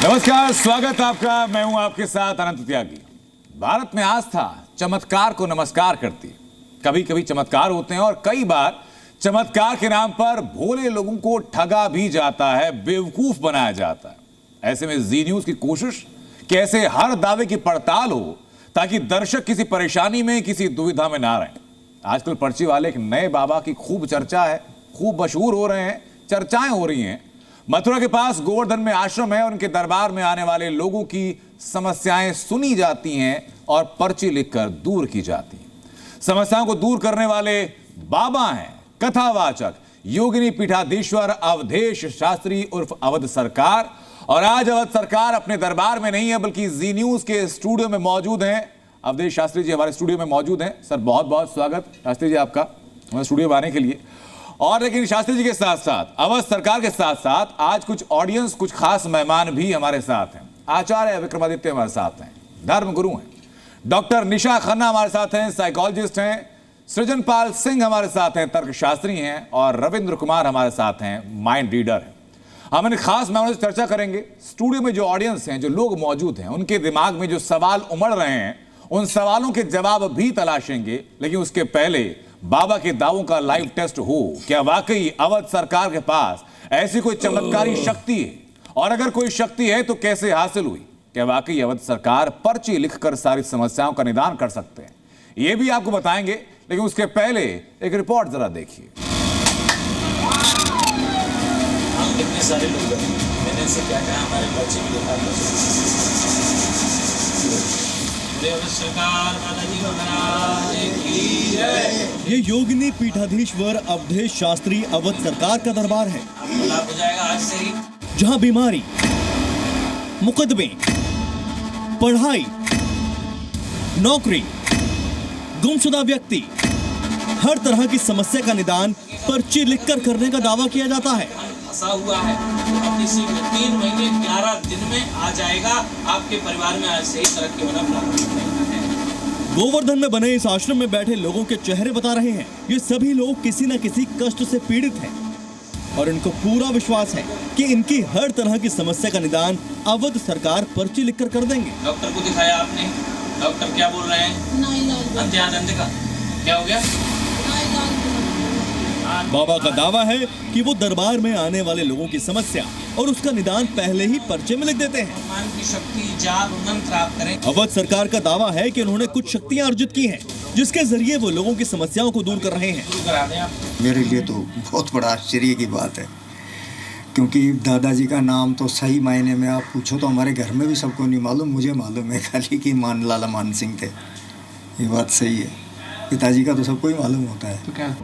नमस्कार, स्वागत आपका। मैं हूं आपके साथ अनंत त्यागी। भारत में आस्था चमत्कार को नमस्कार करती है। कभी कभी चमत्कार होते हैं और कई बार चमत्कार के नाम पर भोले लोगों को ठगा भी जाता है, बेवकूफ बनाया जाता है। ऐसे में जी न्यूज की कोशिश कि ऐसे हर दावे की पड़ताल हो ताकि दर्शक किसी परेशानी में, किसी दुविधा में ना रहें। आजकल पर्ची वाले एक नए बाबा की खूब चर्चा है, खूब मशहूर हो रहे हैं, चर्चाएं हो रही हैं। मथुरा के पास गोवर्धन में आश्रम है और उनके दरबार में आने वाले लोगों की समस्याएं सुनी जाती हैं और पर्ची लिखकर दूर की जाती हैं। समस्याओं को दूर करने वाले बाबा हैं कथावाचक योगिनी पीठाधीश्वर अवधेश शास्त्री उर्फ अवध सरकार। और आज अवध सरकार अपने दरबार में नहीं है बल्कि जी न्यूज के स्टूडियो में मौजूद हैं। अवधेश शास्त्री जी हमारे स्टूडियो में मौजूद हैं। सर बहुत बहुत स्वागत शास्त्री जी आपका हमारे स्टूडियो में आने के लिए। और लेकिन शास्त्री जी के साथ साथ, अवध सरकार के साथ साथ आज कुछ ऑडियंस, कुछ खास मेहमान भी हमारे साथ हैं। आचार्य विक्रमादित्य हमारे साथ हैं, धर्म गुरु हैं। डॉक्टर निशा खन्ना हमारे साथ हैं, साइकोलॉजिस्ट हैं। सृजनपाल सिंह हमारे साथ हैं, तर्कशास्त्री हैं। और रविंद्र कुमार हमारे साथ हैं, माइंड रीडर हैं। हम इन खास मेहमानों से चर्चा करेंगे। स्टूडियो में जो ऑडियंस हैं, जो लोग मौजूद हैं, उनके दिमाग में जो सवाल उमड़ रहे हैं, उन सवालों के जवाब भी तलाशेंगे। लेकिन उसके पहले बाबा के दावों का लाइव टेस्ट हो। क्या वाकई अवध सरकार के पास ऐसी कोई चमत्कारी शक्ति है? और अगर कोई शक्ति है तो कैसे हासिल हुई? क्या वाकई अवध सरकार पर्ची लिखकर सारी समस्याओं का निदान कर सकते हैं? यह भी आपको बताएंगे। लेकिन उसके पहले एक रिपोर्ट जरा देखिए। हम कितने सारे लोग हैं, मैंने से क्या कहा, हमारे पर्ची भी लिखा सरकार माताजी को महाराज की जय। ये योगिनी पीठाधीश्वर अवधेश शास्त्री अवध सरकार का दरबार है, लाभ हो जाएगा आज से ही। जहाँ बीमारी, मुकदमे, पढ़ाई, नौकरी, गुमशुदा व्यक्ति, हर तरह की समस्या का निदान पर्ची लिखकर करने का दावा किया जाता है। फंसा हुआ है तो अपनी सीट में 3 महीने 11 दिन में आ जाएगा। आपके परिवार में आज से ही तरक्की होना प्रारंभ है। गोवर्धन में बने इस आश्रम में बैठे लोगों के चेहरे बता रहे हैं, ये सभी लोग किसी न किसी कष्ट से पीड़ित हैं और इनको पूरा विश्वास है कि इनकी हर तरह की समस्या का निदान अवध सरकार पर्ची लिखकर कर देंगे। डॉक्टर को दिखाया आपने, डॉक्टर क्या बोल रहे हैं? अंत्यादंत का क्या हो गया? बाबा का दावा है कि वो दरबार में आने वाले लोगों की समस्या और उसका निदान पहले ही पर्चे में लिख देते हैं। मान की शक्ति, जाप, मंत्र आप करें। अवध सरकार का दावा है कि उन्होंने कुछ शक्तियां अर्जित की हैं, जिसके जरिए वो लोगों की समस्याओं को दूर कर रहे हैं। करा दें आप। मेरे लिए तो बहुत बड़ा आश्चर्य की बात है, क्योंकि दादाजी का नाम तो सही मायने में आप पूछो तो हमारे घर में भी सबको नहीं मालूम, मुझे मालूम है खाली कि लाला मान सिंह थे। ये बात सही है, पिताजी का तो सबको ही मालूम होता है। तो क्या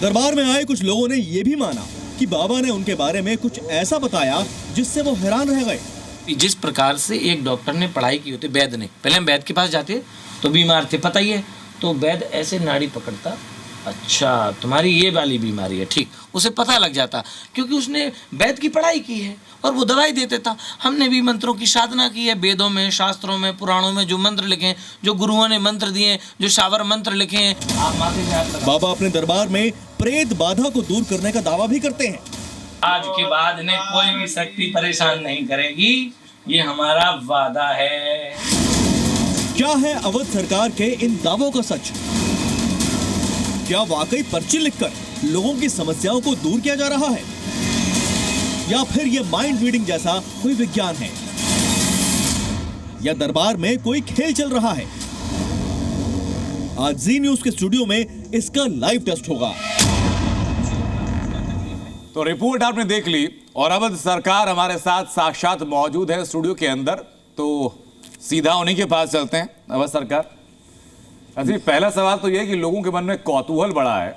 दरबार में आए कुछ लोगों ने ये भी माना कि बाबा ने उनके बारे में कुछ ऐसा बताया जिससे वो हैरान रह गए। जिस प्रकार से एक डॉक्टर ने पढ़ाई की होती, वैद्य ने, पहले हम वैद्य के पास जाते तो बीमार थे, पता ही है, तो वैद्य ऐसे नाड़ी पकड़ता, अच्छा तुम्हारी ये वाली बीमारी है, ठीक, उसे पता लग जाता क्योंकि उसने वैद्य की पढ़ाई की है और वो दवाई देते था। हमने भी मंत्रों की साधना की है, वेदों में, शास्त्रों में, पुराणों में जो मंत्र लिखे हैं, जो गुरुओं ने मंत्र दिए, जो शावर मंत्र लिखे हैं। आप माथे से हाथ लगाओ। बाबा अपने दरबार में प्रेत बाधा को दूर करने का दावा भी करते हैं। आज के बाद इन्हें कोई भी शक्ति परेशान नहीं करेगी, ये हमारा वादा है। क्या है अवध सरकार के इन दावों का सच? क्या वाकई पर्ची लिखकर लोगों की समस्याओं को दूर किया जा रहा है, या फिर ये माइंड रीडिंग जैसा कोई विज्ञान है, या दरबार में कोई खेल चल रहा है? आज जी न्यूज के स्टूडियो में इसका लाइव टेस्ट होगा। तो रिपोर्ट आपने देख ली और अवध सरकार हमारे साथ साक्षात मौजूद है स्टूडियो के अंदर। तो सीधा उन्हीं के पास चलते हैं। अवध सरकार, अच्छा पहला सवाल तो यह कि लोगों के मन में कौतूहल बड़ा है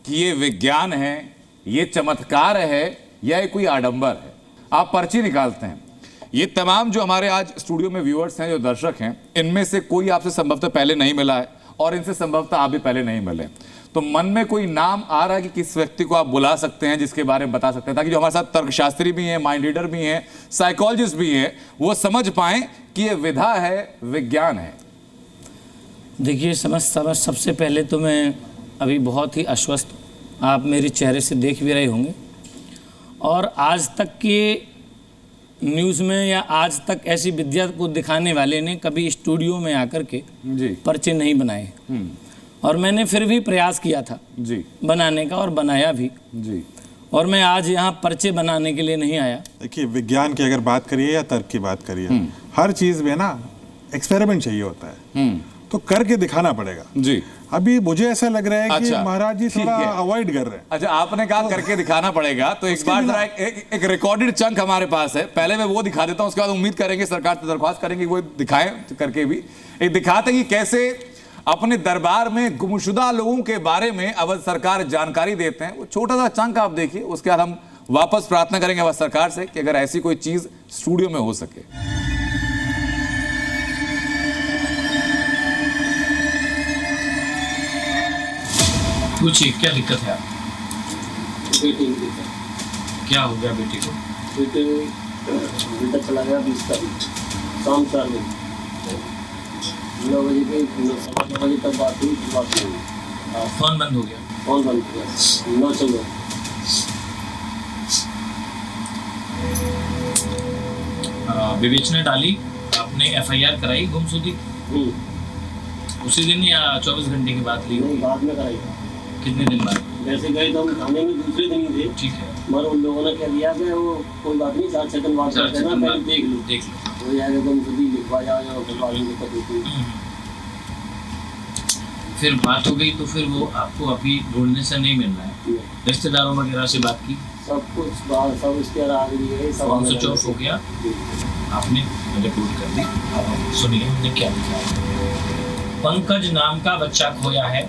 कि ये विज्ञान है, ये चमत्कार है, या ये कोई आडंबर है। आप पर्ची निकालते हैं, ये तमाम जो हमारे आज स्टूडियो में व्यूअर्स हैं, जो दर्शक हैं, इनमें से कोई आपसे संभवतः पहले नहीं मिला है और इनसे संभवतः आप भी पहले नहीं मिले, तो मन में कोई नाम आ रहा है कि किस व्यक्ति को आप बुला सकते हैं, जिसके बारे में बता सकते हैं, ताकि जो हमारे साथ तर्कशास्त्री भी हैं, माइंड रीडर भी हैं, साइकोलॉजिस्ट भी हैं, वो समझ पाएं कि ये विधा है, विज्ञान है। देखिए समझ सबसे पहले तो मैं अभी बहुत ही अस्वस्थ, आप मेरे चेहरे से देख भी रहे होंगे, और आज तक के न्यूज़ में या आज तक ऐसी विद्या को दिखाने वाले ने कभी स्टूडियो में आकर के जी पर्चे नहीं बनाए। और मैंने फिर भी प्रयास किया था जी बनाने का और बनाया भी। जी। और मैं आज यहाँ पर्चे बनाने के लिए नहीं आया। देखिए, विज्ञान की अगर बात करिए या तर्क की बात करिए, हर चीज में ना एक्सपेरिमेंट चाहिए होता है, तो करके दिखाना पड़ेगा। जी। अभी मुझे ऐसा लग रहा है कि अच्छा, महाराज जी थोड़ा अवॉइड कर रहे हैं। अच्छा, आपने कहा करके दिखाना पड़ेगा, तो एक बार जरा एक रिकॉर्डेड चंक हमारे पास है, पहले मैं वो दिखा देता हूं, उसके बाद उम्मीद करेंगे सरकार से दरख्वास्त करेंगे वो दिखाएं करके भी। एक दिखाते कि कैसे अपने दरबार में गुमशुदा लोगों के बारे में अवध सरकार जानकारी देते हैं। वो छोटा सा चंक आप देखिए, उसके बाद हम वापस प्रार्थना करेंगे अवध सरकार से कि अगर ऐसी कोई चीज स्टूडियो में हो सके। पूछिए क्या दिक्कत है आप? बेटे की दिक्कत। क्या हो गया बेटे को? बेटा चला गया 20 तारीख शाम 4 बजे, 9 बजे के 9:15 बजे तक बात हुई, बात नहीं हुई। फोन बंद हो गया। फोन बंद हो गया 9:14। विवेचना डाली, आपने FIR कराई गुमशुदगी उसी दिन या 24 घंटे के बाद ली? नहीं, बाद में कराई। कितने दिन बाद? वैसे गए तो हम थाने में दूसरे दिन ही थे। ठीक है, मगर उन लोगों ने क्या दिया कि वो कोई बात नहीं, 4 सेकंड बाद कर देना, पहले देख लो। वो जाके तुम खुद ही लिखवा जाओ, फिर बाद में दिक्कत होती है। फिर बात हो गई तो फिर वो आपको अभी ढूंढने से नहीं मिल रहा है? रिश्तेदारों वगैरह से बात की? सब कुछ बात सब इसके आ गई है, सब स्विच ऑफ हो गया। आपने रिपोर्ट कर दी। अब सुनिए हमने क्या लिखा है। पंकज नाम का बच्चा खोया है,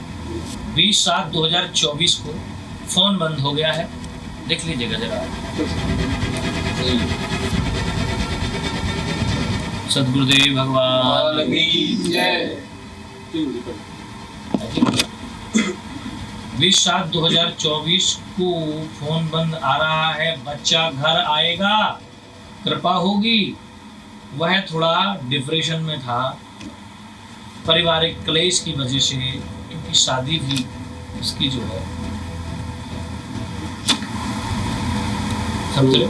20/7/2024 को फोन बंद हो गया है। देख लीजिएगा जरा। सदगुरुदेव भगवान की जय। 20/7/2024 को फोन बंद आ रहा है, बच्चा घर आएगा, कृपा होगी। वह थोड़ा डिप्रेशन में था पारिवारिक क्लेश की वजह से, क्योंकि शादी भी उसकी जो है समझ लो।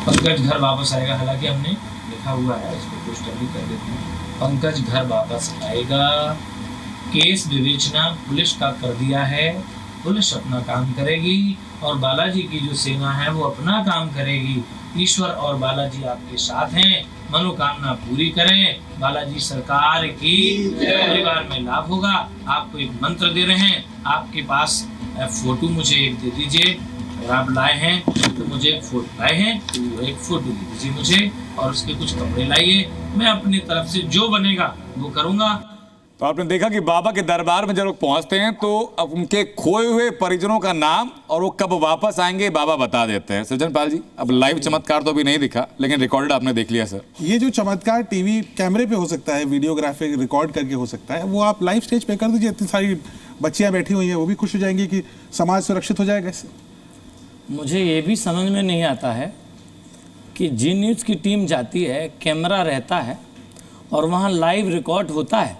पंकज घर वापस आएगा, हालांकि हमने लिखा हुआ है, इसको पोस्टर भी कर देते हैं। पंकज घर वापस आएगा। केस विवेचना पुलिस का कर दिया है, पुलिस अपना काम करेगी और बालाजी की जो सेना है वो अपना काम करेगी। ईश्वर और बालाजी आपके साथ हैं, मनोकामना पूरी करें। बालाजी सरकार की, परिवार में लाभ होगा। आपको एक मंत्र दे रहे हैं, आपके पास फोटो मुझे एक दे दीजिए, अगर आप लाए हैं तो मुझे एक फोटो लाए हैं तो एक फोटो दे दीजिए मुझे, और उसके कुछ कपड़े लाइए। मैं अपनी तरफ से जो बनेगा वो करूँगा। तो आपने देखा कि बाबा के दरबार में जब लोग पहुंचते हैं तो अब उनके खोए हुए परिजनों का नाम और वो कब वापस आएंगे बाबा बता देते हैं। सृजनपाल जी, अब लाइव चमत्कार तो अभी नहीं दिखा, लेकिन रिकॉर्डेड आपने देख लिया सर। ये जो चमत्कार टीवी कैमरे पे हो सकता है, वीडियोग्राफी रिकॉर्ड करके हो सकता है, वो आप लाइव स्टेज पे कर दीजिए। इतनी सारी बच्चियां बैठी हुई हैं, वो भी खुश हो जाएंगी कि समाज सुरक्षित हो जाएगा इससे। मुझे ये भी समझ में नहीं आता है कि जी न्यूज़ की टीम जाती है, कैमरा रहता है और वहाँ लाइव रिकॉर्ड होता है,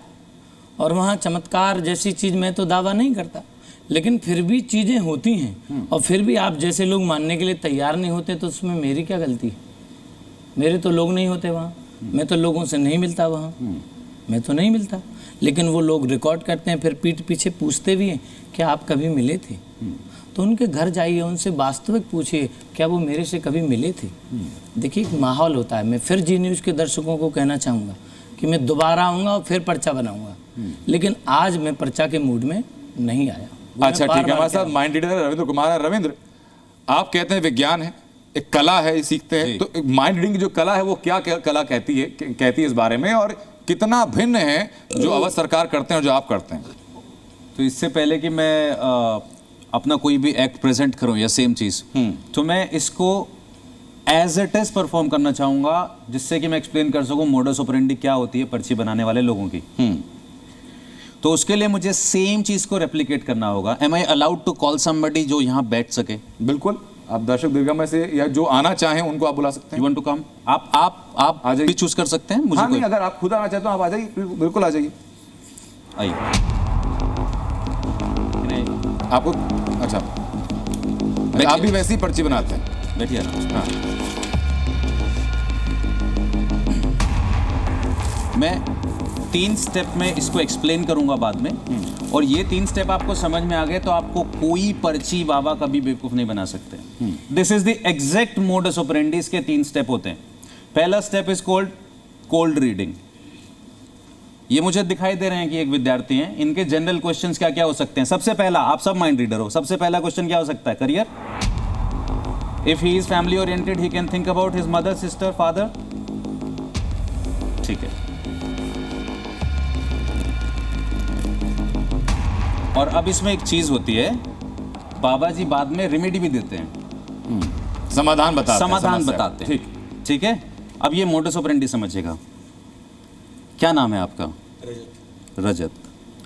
और वहाँ चमत्कार जैसी चीज़ मैं तो दावा नहीं करता, लेकिन फिर भी चीज़ें होती हैं और फिर भी आप जैसे लोग मानने के लिए तैयार नहीं होते, तो उसमें मेरी क्या गलती है? मेरे तो लोग नहीं होते वहाँ, मैं तो लोगों से नहीं मिलता वहाँ, मैं तो नहीं मिलता, लेकिन वो लोग रिकॉर्ड करते हैं, फिर पीठ पीछे पूछते भी हैं क्या आप कभी मिले थे? तो उनके घर जाइए, उनसे वास्तविक पूछिए क्या वो मेरे से कभी मिले थे। देखिए एक माहौल होता है। मैं फिर जी न्यूज़ के दर्शकों को कहना चाहूँगा कि मैं दोबारा आऊँगा और फिर पर्चा बनाऊँगा, लेकिन आज मैं पर्चा के मूड में नहीं आया। अच्छा ठीक है, हमारे साथ माइंड रीडर रविंद्र कुमार है। रविंद्र, आप कहते हैं विज्ञान है, एक कला है, ये सीखते हैं, तो माइंड रीडिंग जो कला है वो क्या कला कहती है इस बारे में, और कितना भिन्न है जो अवध सरकार करते हैं और जो आप करते हैं? तो इससे पहले कि मैं अपना कोई भी एक्ट प्रेजेंट करूं या सेम चीज़, तो मैं इसको एज इट इज परफॉर्म करना चाहूँगा, जिससे कि मैं एक्सप्लेन कर सकूं मोडस ऑपरेंडी क्या होती है पर्ची बनाने वाले लोगों की। तो उसके लिए मुझे सेम चीज़ को रेप्लिकेट करना होगा। Am I allowed to call somebody जो यहाँ बैठ सके? बिल्कुल, आप दर्शक दीर्घा में से या जो आना चाहें उनको आप बुला सकते हैं। You want to come? आप आ जाइए, भी चूज कर सकते हैं। मुझे हाँ, नहीं, अगर आप खुद आना चाहते हो आप आ जाइए, बिल्कुल आ जाइए। आइए आपको अच्छा, आप भी वैसी पर्ची बनाते हैं? बैठिए। हाँ, मैं 3 स्टेप में इसको एक्सप्लेन करूंगा बाद में, और ये 3 स्टेप आपको समझ में आ गए तो आपको कोई पर्ची बाबा कभी बेवकूफ़ नहीं बना सकते। This is the exact modus operandi. इसके 3 स्टेप होते हैं। पहला step is called cold reading. ये मुझे दिखाई दे रहे हैं कि एक विद्यार्थी हैं, इनके जनरल क्वेश्चंस क्या क्या हो सकते हैं। सबसे पहला, आप सब माइंड रीडर हो, सबसे पहला क्वेश्चन क्या हो सकता है? Career. If he is family oriented he can think about his mother, sister, father. ठीक है। और अब इसमें एक चीज होती है, बाबा जी बाद में रेमेडी भी देते हैं, समाधान बताते हैं। ठीक है। अब ये मोडस ऑपरेंडी समझिएगा। क्या नाम है आपका? रजत।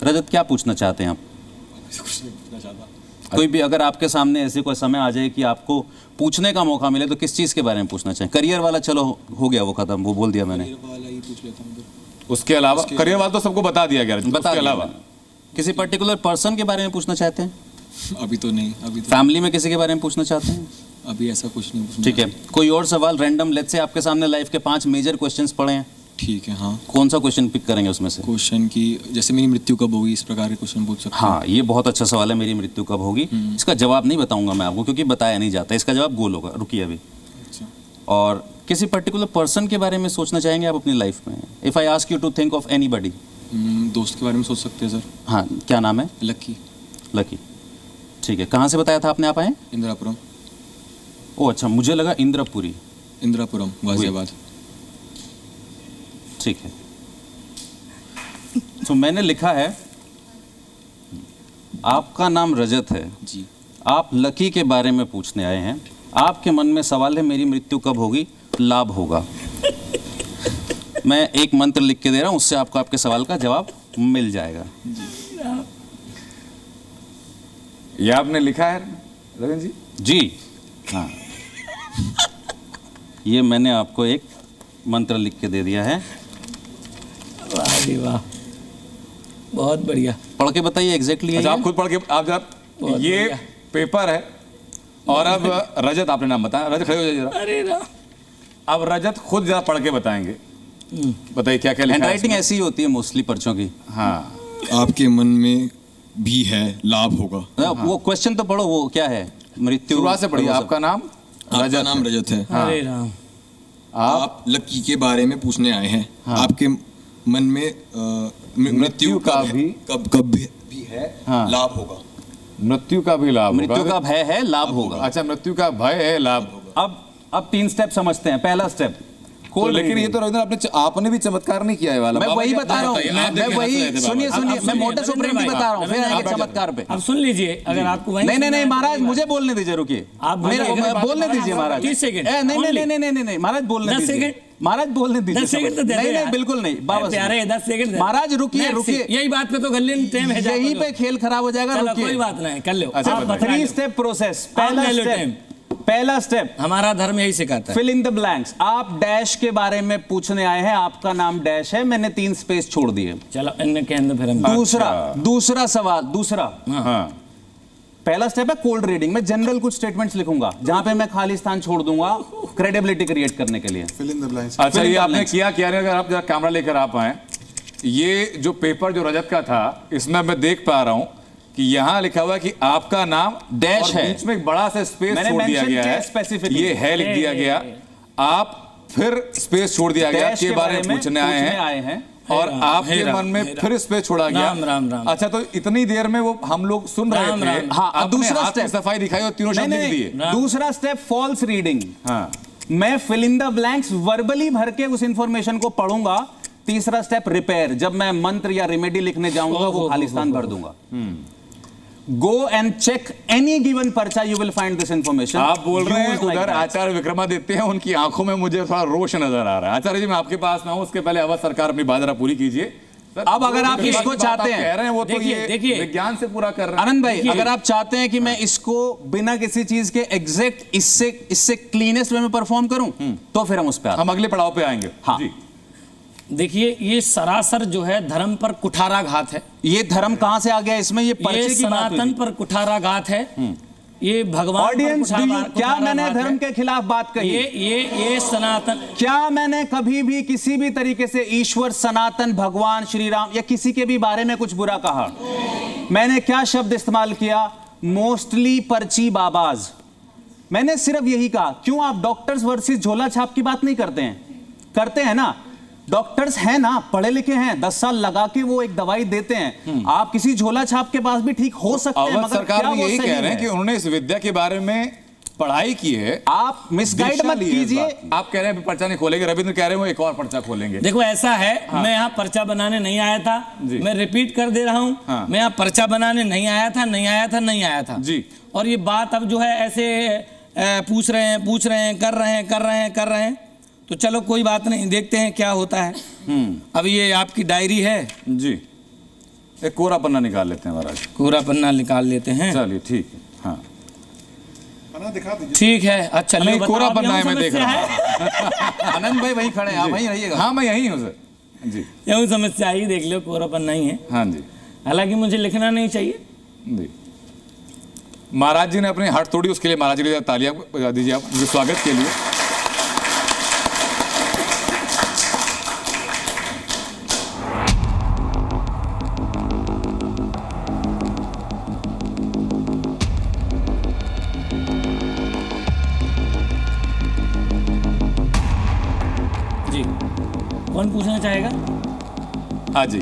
रजत, क्या पूछना चाहते हैं आप? कुछ नहीं पूछना चाहता। कोई भी अगर आपके सामने ऐसे कोई समय आ जाए कि आपको पूछने का मौका मिले तो किस चीज के बारे में पूछना चाहें? करियर वाला चलो हो गया, वो खत्म, वो बोल दिया मैंने। वाला ही पूछ लेता हूं। उसके अलावा करियर वाला तो सबको बता दिया गया। उसके अलावा किसी पर्टिकुलर पर्सन के बारे में पूछना चाहते हैं? अभी तो नहीं। अभी तो फैमिली में किसी के बारे में पूछना चाहते हैं? अभी ऐसा कुछ नहीं पूछना। ठीक है। कोई और सवाल रैंडम, लेट्स से आपके सामने लाइफ के 5 मेजर क्वेश्चंस पड़े हैं। ठीक है। हाँ, कौन सा क्वेश्चन पिक करेंगे उसमें से? क्वेश्चन की जैसे मेरी मृत्यु कब होगी, इस प्रकार के क्वेश्चन पूछ सकते हैं। हाँ, ये बहुत अच्छा सवाल है, मेरी मृत्यु कब होगी। इसका जवाब नहीं बताऊंगा मैं आपको क्योंकि बताया नहीं जाता। इसका जवाब गोल होगा। रुकिए अभी। अच्छा। और किसी पर्टिकुलर पर्सन के बारे में सोचना चाहेंगे आप अपनी लाइफ में? If I ask you to think of anybody. दोस्त के बारे में सोच सकते हैं सर। हाँ, क्या नाम है? लकी। लकी। ठीक है। कहाँ से बताया था आपने आप आए? इंदिरापुरम। ओ अच्छा, मुझे लगा इंद्रपुरी। इंदिरापुरम, गाजियाबाद। ठीक है। तो मैंने लिखा है आपका नाम रजत है जी। आप लकी के बारे में पूछने आए हैं। आपके मन में सवाल है मेरी मृत्यु कब होगी, लाभ होगा। मैं एक मंत्र लिख के दे रहा हूं, उससे आपको आपके सवाल का जवाब मिल जाएगा। ये आपने लिखा है रविंद्र जी? जी हाँ, ये मैंने आपको एक मंत्र लिख के दे दिया है। वाह जी वाह, बहुत बढ़िया। पढ़ के बताइए एग्जैक्टली। अच्छा, आप खुद पढ़ के आप जब ये पेपर है और अब रजत आपने नाम बताया। रजत खड़े हो जाइए जरा। अरे राम। अब रजत खुद जरा पढ़ के बताएंगे। बताइए क्या क्या लिखा है। हैंडराइटिंग ऐसी ही होती है मोस्टली पर्चों की। हाँ। आपके मन में भी है, लाभ होगा। वो क्वेश्चन तो पढ़ो, वो क्या है? मृत्यु। शुरुआत से पढ़िए। आपका नाम आपका नाम रजत है। अरे राम। आप लकी के बारे में पूछने आए हैं। आपके मन में मृत्यु का भी कब भी है, लाभ होगा। मृत्यु का भी लाभ होगा। मृत्यु का भय है, लाभ होगा। अच्छा, मृत्यु का भय है, लाभ होगा। अब 3 स्टेप समझते हैं। पहला स्टेप तो लेकिन ये तो रविंद्र आपने भी चमत्कार नहीं किया है वाला। मैं वही बता रहा हूँ। मैं वही सुनिए, मैं मोडस ऑपरेंडी बता रहा हूँ, फिर आएंगे चमत्कार पे। अब सुन लीजिए, अगर आपको नहीं महाराज, मुझे बोलने दीजिए। रुकिए, आप बोलने दीजिए महाराज। 30 सेकंड। नहीं महाराज, बोलने दीजिए। महाराज बोलने दीजिए। 10 सेकंड तो दे दो। नहीं बिल्कुल नहीं बाबा, प्यारे 10 सेकंड महाराज। रुकिए, यही बात पे तो गले टाइम है, यहीं पे खेल खराब हो जाएगा। रुकिए, कोई बात नहीं, कर लो। 3 स्टेप प्रोसेस। पहला स्टेप हमारा धर्म यही सिखाता है। Fill in the blanks. आप डैश के बारे में पूछने आए हैं, आपका नाम डैश है, मैंने 3 स्पेस छोड़ दिए। चलो इनके के अंदर फिर हम दूसरा सवाल। पहला स्टेप है कोल्ड रीडिंग। मैं जनरल कुछ स्टेटमेंट्स लिखूंगा जहां पे मैं खाली स्थान छोड़ दूंगा क्रेडिबिलिटी क्रिएट करने के लिए। Fill in the blanks. अच्छा, ये आपने किया क्या? अगर आप जरा कैमरा लेकर आप आए, ये जो पेपर जो रजत का था, इसमें मैं देख पा रहा हूं कि यहाँ लिखा हुआ है कि आपका नाम डैश है, बीच में एक बड़ा सा स्पेस छोड़ दिया गया है। ये है लिख दिया गया। आप फिर स्पेस छोड़ दिया गया के बारे में पूछने आए हैं और आपके मन में फिर स्पेस छोड़ा गया। राम। अच्छा, तो इतनी देर में वो हम लोग सुन रहे थे। हाँ, दूसरा स्टेप सफाई दिखाई और तीनों शब्द लिख दिए। दूसरा स्टेप फॉल्स रीडिंग। हाँ, मैं fill in the blanks verbally भर के उस इंफॉर्मेशन को पढ़ूंगा। तीसरा स्टेप रिपेयर। जब मैं मंत्र या रेमेडी लिखने जाऊंगा वो खाली स्थान भर दूंगा। Go and check any given पर्चा, you will find this information. आप बोल रहे हैं Use like उधर that. आचार्य विक्रमादित्य हैं, उनकी आंखों में मुझे थोड़ा रोष नजर आ रहा है। आचार्य जी, मैं आपके पास ना हूं, उसके पहले अवध सरकार अपनी बात जरा पूरी कीजिए। अब अगर आप इसको चाहते हैं, कह रहे हैं वो तो ये देखिए विज्ञान से पूरा कर रहे हैं। आनंद भाई, अगर आप चाहते हैं कि मैं इसको बिना किसी चीज के एग्जैक्ट इससे क्लीनेस्ट वे में परफॉर्म करूं, तो फिर हम उस पे हम अगले पड़ाव पे आएंगे। हाँ। जी। देखिए, ये सरासर जो है धर्म पर कुठाराघात है। ये धर्म कहां से आ गया इसमें? ये पर्चे की बात हुई सनातन पर कुठाराघात है। ये भगवान पर ऑडियंस, कुठाराघात क्या मैंने है। धर्म के खिलाफ बात कही? ये सनातन, क्या मैंने कभी भी किसी भी तरीके से ईश्वर, सनातन, भगवान, श्री राम या किसी के भी बारे में कुछ बुरा कहा? मैंने क्या शब्द इस्तेमाल किया? मोस्टली पर्ची बाबाज। मैंने सिर्फ यही कहा। क्यों आप डॉक्टर्स वर्सेस झोला छाप की बात नहीं करते हैं? करते हैं ना। डॉक्टर्स हैं ना, पढ़े लिखे हैं, 10 साल लगा के वो एक दवाई देते हैं। आप किसी झोला छाप के पास भी ठीक हो सकते हैं, अवध मगर सरकार क्या भी वो यही सही कह रहे हैं है? कि उन्होंने इस विद्या के बारे में पढ़ाई की है। आप मिसगाइड दीक्षा मत ली है इस कीजिए। बात की। आप कह रहे हैं अभी पर्चा नहीं खोलेंगे, रविंद्र कह रहे हैं वो एक और पर्चा खोलेंगे। देखो ऐसा है, मैं यहाँ पर्चा बनाने नहीं आया था, जी। मैं रिपीट कर दे रहा हूँ। हाँ। मैं यहाँ पर्चा बनाने नहीं आया था, नहीं आया था, नहीं आया था जी। और ये बात अब जो है ऐसे पूछ रहे हैं, कर रहे हैं, तो चलो कोई बात नहीं, देखते हैं क्या होता है। अब ये आपकी डायरी है जी, एक कोरा पन्ना निकाल लेते हैं महाराज। कोरा पन्ना निकाल लेते हैं। चलिए ठीक है। हाँ दिखा दीजिए। ठीक है, अच्छा नहीं, लो, कोरा बताओ, अब पन्ना है, यहीं मैं देख समस्या रहा है? आनंद भाई वहीं खड़े हैं, आप वहीं रहिएगा। हाँ मैं यहीं हूँ सर जी। यही समस्या ही, देख लो कोरा पन्ना ही है। हाँ जी हालांकि मुझे लिखना नहीं चाहिए। जी। महाराज जी ने अपनी हट तोड़ी, उसके लिए महाराज जी के लिए तालियां बजा दीजिए आप उनके स्वागत के लिए। जी, कौन पूछना चाहेगा? हाँ जी,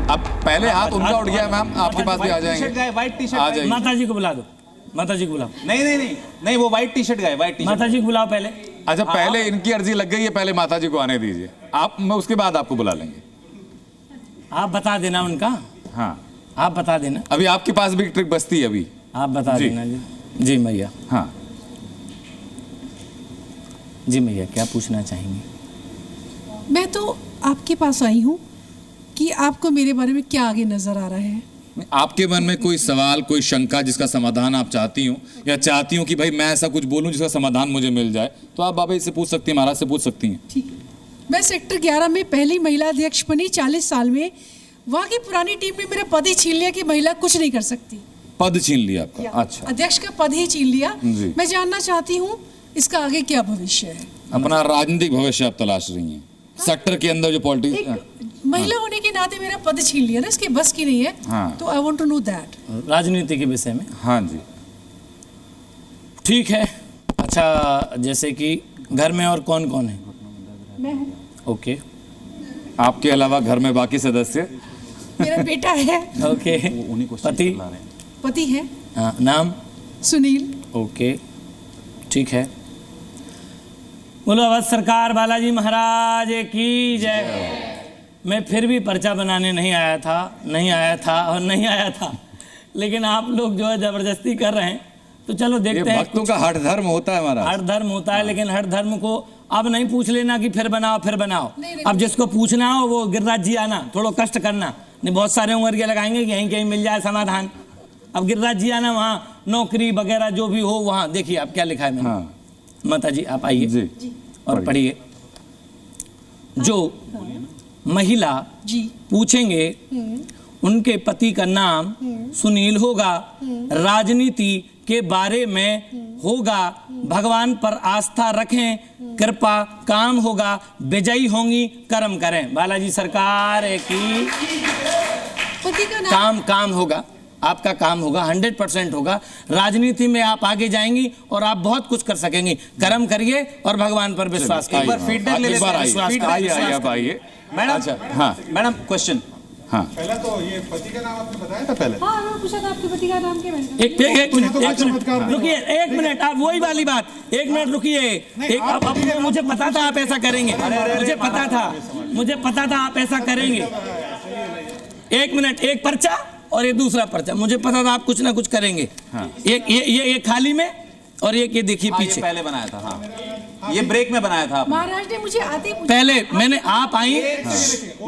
अब पहले हाथ उनका उठ गया मैम, आपके पास भी आ जाएंगे। व्हाइट टी आ शर्ट। जाइए। माता जी को बुला दो, माता जी को बुलाओ, नहीं, वो व्हाइट टी शर्ट गए, व्हाइट टी शर्ट। माता जी को बुलाओ पहले। अच्छा पहले इनकी अर्जी लग गई है, पहले माता जी को आने दीजिए आप, मैं उसके बाद आपको बुला लेंगे। आप बता देना उनका, हाँ आप बता देना, अभी आपके पास भी ट्रिक बचती है अभी। आप बता जी। देना जी। जी मैया, हाँ जी मैया, क्या पूछना चाहेंगे? मैं तो आपके पास आई हूँ कि आपको मेरे बारे में क्या आगे नजर आ रहा है। आपके मन में कोई सवाल, कोई शंका जिसका समाधान आप चाहती हो, या चाहती हो कि भाई मैं ऐसा कुछ बोलूं जिसका समाधान मुझे मिल जाए, तो आप बाबा जी से पूछ सकती हैं, महाराज से पूछ सकती हैं। ठीक है, मैं सेक्टर 11 में पहली महिला अध्यक्ष बनी 40 साल में। वहाँ की पुरानी टीम ने मेरा पद ही छीन लिया कि महिला कुछ नहीं कर सकती। पद छीन लिया आपका? अच्छा, अध्यक्ष का पद ही छीन लिया। जी। मैं जानना चाहती हूँ इसका आगे क्या भविष्य है। अपना राजनीतिक भविष्य आप तलाश रही हैं सेक्टर के अंदर जो पॉलिटिक्स। एक महिला होने के नाते मेरा पद छीन लिया ना, इसकी बस की नहीं है। हाँ। तो I want to know that. राजनीति के विषय में? हाँ जी। ठीक है। अच्छा, जैसे कि घर में और कौन कौन है? मैं हूँ, ओके आपके अलावा घर में बाकी सदस्य? मेरा बेटा है, ओके। पति? पति है, हाँ, नाम? सुनील। ओके, ठीक है। बोलो अवध सरकार बालाजी महाराज की जय। मैं फिर भी पर्चा बनाने नहीं आया था, लेकिन आप लोग जो है जबरदस्ती कर रहे हैं, तो चलो ये देखते हैं। भक्तों का हठ धर्म होता है महाराज। हर धर्म होता है, लेकिन हर धर्म को अब नहीं पूछ लेना कि फिर बनाओ। नहीं। अब जिसको पूछना हो वो गिरिराज जी आना, थोड़ा कष्ट करना नहीं। बहुत सारे उम्र के लगाएंगे कि यहीं कहीं मिल जाए समाधान। अब गिरिराज जी आना, वहाँ नौकरी वगैरह जो भी हो वहाँ देखिए आप क्या लिखा है मैंने। हाँ माता जी आप आइए जी, और पढ़िए। जो महिला जी। पूछेंगे उनके पति का नाम सुनील होगा, राजनीति के बारे में होगा, भगवान पर आस्था रखें, कृपा काम होगा, विजयी होंगी, कर्म करें। बालाजी सरकार की पति का नाम काम होगा, आपका काम होगा, 100% होगा। राजनीति में आप आगे जाएंगी और आप बहुत कुछ कर सकेंगी। कर्म करिए और भगवान पर विश्वास एक बार करिए। फीडबैक ले लेते हैं। आप आइए। मैडम, अच्छा, हाँ मैडम क्वेश्चन। हाँ पहला तो ये पति का नाम आपने बताया था पहले? हाँ, मैं पूछा था आपके पति का नाम क्या? मैंने एक मिनट चमत्कार रुकिए, एक मिनट, आप वही वाली बात, एक मिनट रुकिए। एक अब मुझे पता था आप ऐसा करेंगे, मुझे पता था आप ऐसा करेंगे। एक मिनट, एक पर्चा और ये दूसरा पर्चा, मुझे पता था आप कुछ ना कुछ करेंगे। एक ये खाली में और एक ये देखिए पीछे। पहले बनाया था। हाँ, ये ब्रेक में बनाया था आपने। महाराज ने मुझे आते ही पूछा। पहले मैंने आप आई,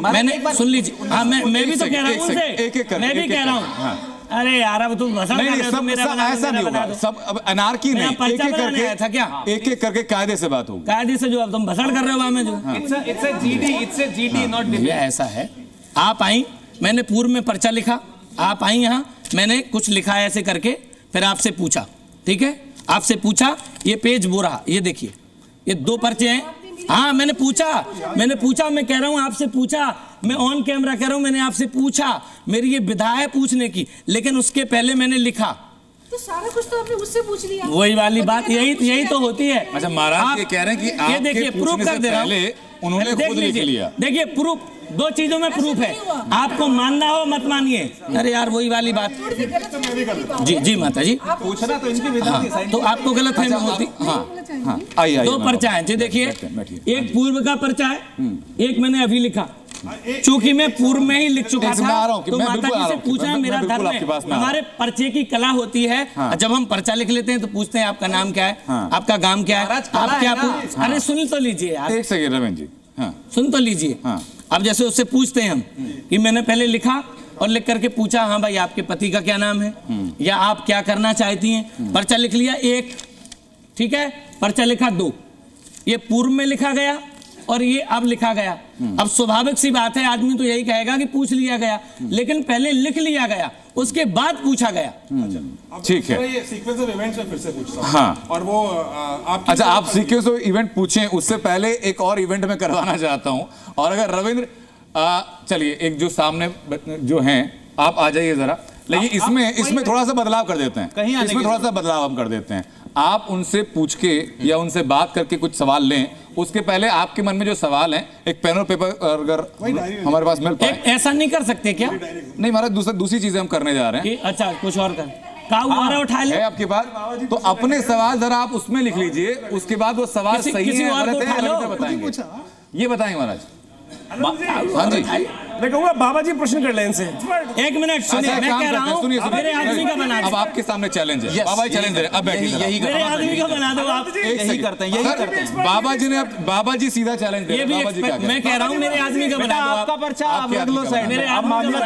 मैंने सुन लीजिए। हाँ, मैं भी तो कह रहा हूँ उनसे, मैं भी कह रहा हूँ। अरे यार अब तुम भसड़ नहीं कर रहे नहीं, हो, तुम सब मेरा सब बना दो, ऐसा मेरा नहीं बना होगा। दो। सब अब अनारकी मैं नहीं, पर्चा एक एक बनाने आया था क्या? करके, एक एक करके कायदे से बात होगी। कायदे से जो अब तुम भसड़ कर रहे हो वहाँ में जो It's a GD, not ये ऐसा है। आप आई, मैंने पूर्व में पर्चा लिखा, आप आई यहाँ, मैंने कुछ लिखा ऐसे करके, फिर आपसे पूछा, ठीक है, आपसे पूछा, ये पेज वो रहा, ये देखिए, ये 2 पर्चे हैं। हाँ मैंने पूछा, मैं कह रहा हूँ आपसे पूछा, मैं ऑन कैमरा कह रहा हूँ, मैंने आपसे पूछा, मेरी ये विधा है पूछने की, लेकिन उसके पहले मैंने लिखा। तो सारा कुछ तो आपने मुझसे पूछ लिया। वही वाली बात, यही तो होती है। अच्छा महाराज ये कह रहे हैं कि ये देखिए प्रूफ कर दे रहा हूँ, उन्होंने खुद लिख लिया। देखिए प्रूफ, 2 चीजों में प्रूफ है, आपको मानना हो मत मानिए। अरे यार वही वाली बात। जी माता जी, पूछना तो इनकी विधा थी, तो आपको गलत फहमी होती। हाँ आइए 2 पर्चा है जी, देखिए, एक पूर्व का पर्चा है, एक मैंने अभी लिखा। चूंकि मैं पूर्व में ही लिख चुका था, तो माता जी से पूछा, मेरा धर्म है, हमारे पर्चे की कला होती है। जब हम पर्चा लिख लेते हैं तो पूछते हैं आपका नाम क्या है, आपका गांव क्या है, आप क्या। अरे सुन तो लीजिए यार, एक सेकंड रविंद्र जी, सुन तो लीजिए। अब जैसे उससे पूछते हैं हम कि मैंने पहले लिखा और लिख करके पूछा, हाँ भाई आपके पति का क्या नाम है, या आप क्या करना चाहती हैं। पर्चा लिख लिया 1, ठीक है, पर्चा लिखा 2, ये पूर्व में लिखा गया और ये अब लिखा गया। अब स्वाभाविक सी बात है, आदमी तो यही कहेगा कि पूछ लिया गया, लेकिन पहले लिख लिया गया, उसके बाद पूछा गया। ठीक है, ये सीक्वेंस ऑफ इवेंट्स में फिर से पूछता हूं। हाँ, और वो आप अच्छा आप सीक्वेंस ऑफ इवेंट पूछें, उससे पहले एक और इवेंट में करवाना चाहता हूं। और अगर रविंद्र चलिए, एक जो सामने जो हैं, आप आ जाइए जरा, लेकिन इसमें थोड़ा सा बदलाव कर देते हैं, इसमें थोड़ा सा बदलाव हम कर देते हैं। आप उनसे पूछ के या उनसे बात करके कुछ सवाल लें, उसके पहले आपके मन में जो सवाल है, एक पेन और पेपर अगर हमारे पास मिल पाए। ऐसा नहीं कर सकते क्या? नहीं महाराज, दूसरी चीजें हम करने जा रहे हैं। अच्छा कुछ और कर, उठा ले आपके पास, तो अपने सवाल जरा आप उसमें लिख लीजिए, उसके बाद वो सवाल सही है गलत है बताएंगे, ये बताएंगे महाराज। हाँ जी, मैं कहूँगा बाबा जी प्रश्न कर लें इनसे। 1 मिनट सुनिए, मैं कह रहा हूँ मेरे आदमी का बना दो। अब आपके सामने चैलेंज है, बाबा जी चैलेंज दे रहे हैं, अब बैठिए, यही मेरे आदमी का बना दो आप। यही करते हैं। बाबा जी सीधा चैलेंज दे रहे हैं। मैं कह रहा हूँ मेरे आदमी का बना दो। आपका पर्चा आप रख लो साइड, मेरे आदमी का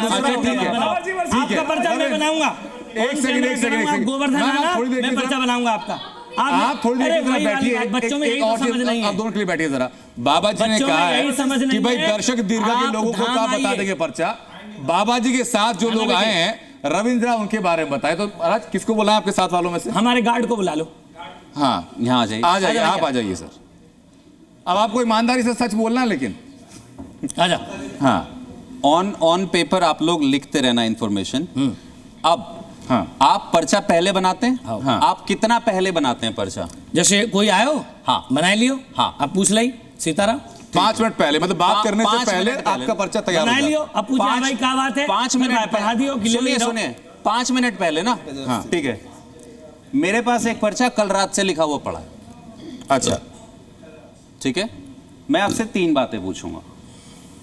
आपका पर्चा मैं बनाऊंगा। एक सेकंड गोवर्धन आना, मैं पर्चा बनाऊंगा आपका। आप थोड़ी देर के लिए बैठिए, बच्चों में यही समझ नहीं है। आप दोनों के लिए बैठिए जरा। बाबा जी ने कहा है कि भाई दर्शक दीर्घा के लोगों को क्या बता देंगे पर्चा। बाबा जी के साथ जो लोग आए हैं, रविंद्र, उनके बारे में बताए। तो महाराज किसको बोला आपके साथ वालों में से? हमारे गार्ड को बुला लो। हाँ यहाँ आ जाइए, आप आ जाइए सर। अब आपको ईमानदारी से सच बोलना है, लेकिन आ जा। हाँ, ऑन पेपर आप लोग लिखते रहना इंफॉर्मेशन। अब हाँ, आप पर्चा पहले बनाते हैं? हाँ। आप कितना पहले बनाते हैं पर्चा? जैसे कोई आयो, हाँ, बनाए लियो, हाँ, आप पूछ ली सीताराम 5 मिनट पहले, मतलब बात करने से पहले आपका पर्चा तैयार बना लियो। अब पूछा भाई क्या बात है, 5 मिनट पढ़ा दियो। सुनिए 5 मिनट पहले ना, ठीक है। मेरे पास एक पर्चा कल रात से लिखा हुआ पड़ा है। अच्छा, ठीक है, मैं आपसे 3 बातें पूछूंगा,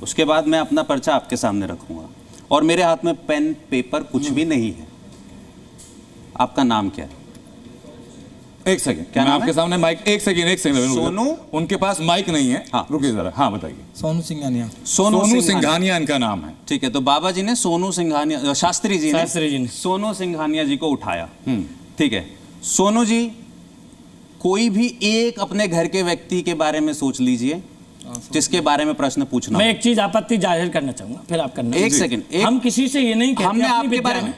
उसके बाद मैं अपना पर्चा आपके सामने रखूंगा, और मेरे हाथ में पेन पेपर कुछ भी नहीं है। आपका नाम क्या है? एक सेकंड, क्या नाम आपके सामने माइक? एक सेकंड सोनू। उनके पास माइक नहीं है। हाँ, रुकिए जरा। हाँ बताइए। सोनू सिंघानिया। सोनू सिंघानिया इनका नाम है। ठीक है, तो बाबा जी ने सोनू सिंघानिया, शास्त्री जी ने सोनू सिंघानिया जी को उठाया। ठीक है, सोनू जी कोई भी एक अपने घर के व्यक्ति के बारे में सोच लीजिए जिसके बारे में प्रश्न पूछना। मैं एक चीज आपत्ति जाहिर करना चाहूंगा, फिर आप करना। एक सेकंड, हम किसी से ये नहीं कहते हमने आपके बारे में,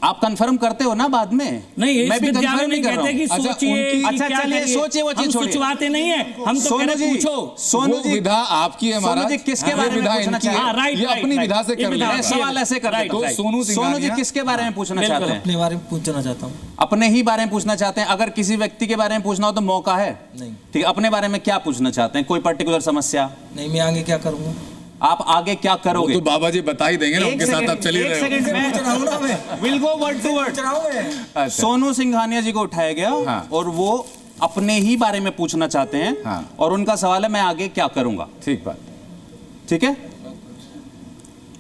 आप कंफर्म करते हो ना बाद में? नहीं, मैं भी कंफर्म नहीं कहते कि सोचिए। अच्छा चलिए, सोचिए वो चीज छोड़िए, सोचवाते नहीं है हम तो कह रहे पूछो। सोनू जी, विधा आपकी है महाराज। सोनू जी किसके बारे में पूछना चाहते हैं? ये अपनी विधा से कर रहे हैं। सवाल ऐसे कर रहे हैं। तो सोनू जी किसके बारे में पूछना चाहते हैं? अपने बारे में पूछना चाहता हूँ। अपने ही बारे में पूछना चाहते हैं। अगर किसी व्यक्ति के बारे में पूछना हो तो मौका है। नहीं। ठीक है, अपने बारे में क्या पूछना चाहते हैं? कोई पर्टिकुलर समस्या? नहीं, मैं आगे क्या करूँगा। आप आगे क्या करोगे? तो बाबा जी बता ही देंगे ना, उनके साथ आप चलिए रहे हो। Will go word to word. Sonu Singhania ji को उठाया गया। हाँ। और वो अपने ही बारे में पूछना चाहते हैं। हाँ। और उनका सवाल है मैं आगे क्या करूंगा। ठीक बात, ठीक है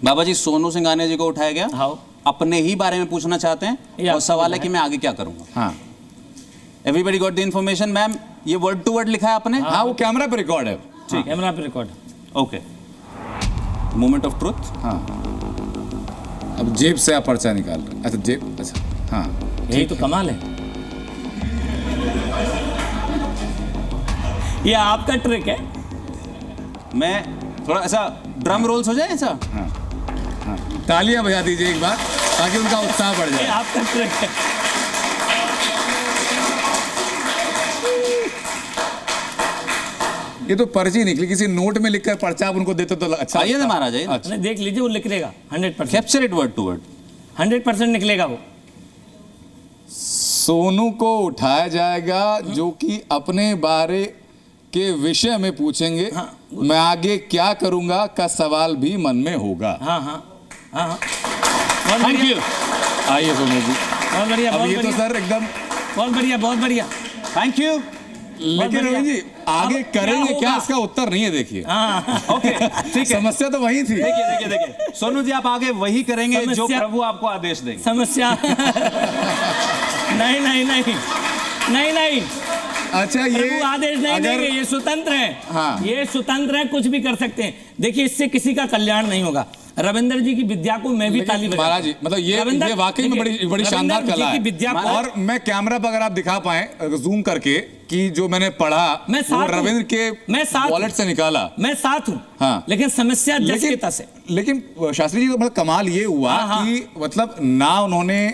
बाबा जी, सोनू सिंघानिया जी को उठाया गया। हाँ। अपने ही बारे में पूछना चाहते हैं और सवाल है कि मैं आगे क्या करूंगा। हाँ, everybody got the information. Ma'am, ये वर्ड टू वर्ड लिखा है आपने? हाँ, वो कैमरा पे रिकॉर्ड है। ठीक, कैमरा पे record. Okay, moment of truth. हाँ, अब जेब से आप पर्चा निकाल रहे हैं। अच्छा जेब, अच्छा हाँ, यही तो कमाल है, ये आपका ट्रिक है। मैं थोड़ा ऐसा ड्रम रोल्स हो जाए ऐसा। हाँ, हाँ, तालियां बजा दीजिए एक बार ताकि उनका उत्साह बढ़ ये जाए। आपका ट्रिक है। ये तो पर्ची निकली, किसी नोट में लिखकर पर्चा आप उनको देते तो अच्छा। आइए ना महाराज, आइए। नहीं, देख लीजिए, वो लिख देगा 100%। Capture it word to word. 100% निकलेगा वो। सोनू को उठाया जाएगा जो कि अपने बारे के विषय में पूछेंगे। हाँ। मैं आगे क्या करूंगा का सवाल भी मन में होगा। हाँ हाँ हाँ हाँ, थैंक यू। आइए सोनू जी, बहुत बढ़िया, अब बहुत ये तो बढ़िया, सर एकदम बहुत बढ़िया, बहुत बढ़िया। Thank you. लेकिन रविंद्र जी आगे अब क्या करेंगे क्या, होगा? इसका उत्तर नहीं है। देखिए हाँ ओके ठीक है, समस्या तो वही थी। देखिए सोनू जी, आप आगे वही करेंगे जो समस्या- प्रभु आपको आदेश देंगे। समस्या नहीं नहीं नहीं नहीं नहीं, अच्छा, ये प्रभु आदेश नहीं अगर देंगे, ये स्वतंत्र है। हाँ। ये स्वतंत्र है, कुछ भी कर सकते हैं। देखिए, इससे किसी का कल्याण नहीं होगा। रविंद्र जी की विद्या को मैं भी ताली बजाता हूं। महाराज जी, मतलब ये वाकई में बड़ी शानदार रविंद्र कला जी है। की विद्या को, और मैं कैमरा पर अगर आप दिखा पाए जूम करके कि जो मैंने पढ़ा मैं वो साथ हूं। रविंद्र के मैं साथ वॉलेट से निकाला। मैं साथ हूं। हाँ। लेकिन समस्या जसकेता से। लेकिन शास्त्री जी, तो मतलब कमाल ये हुआ हाँ, हाँ। कि मतलब ना उन्होंने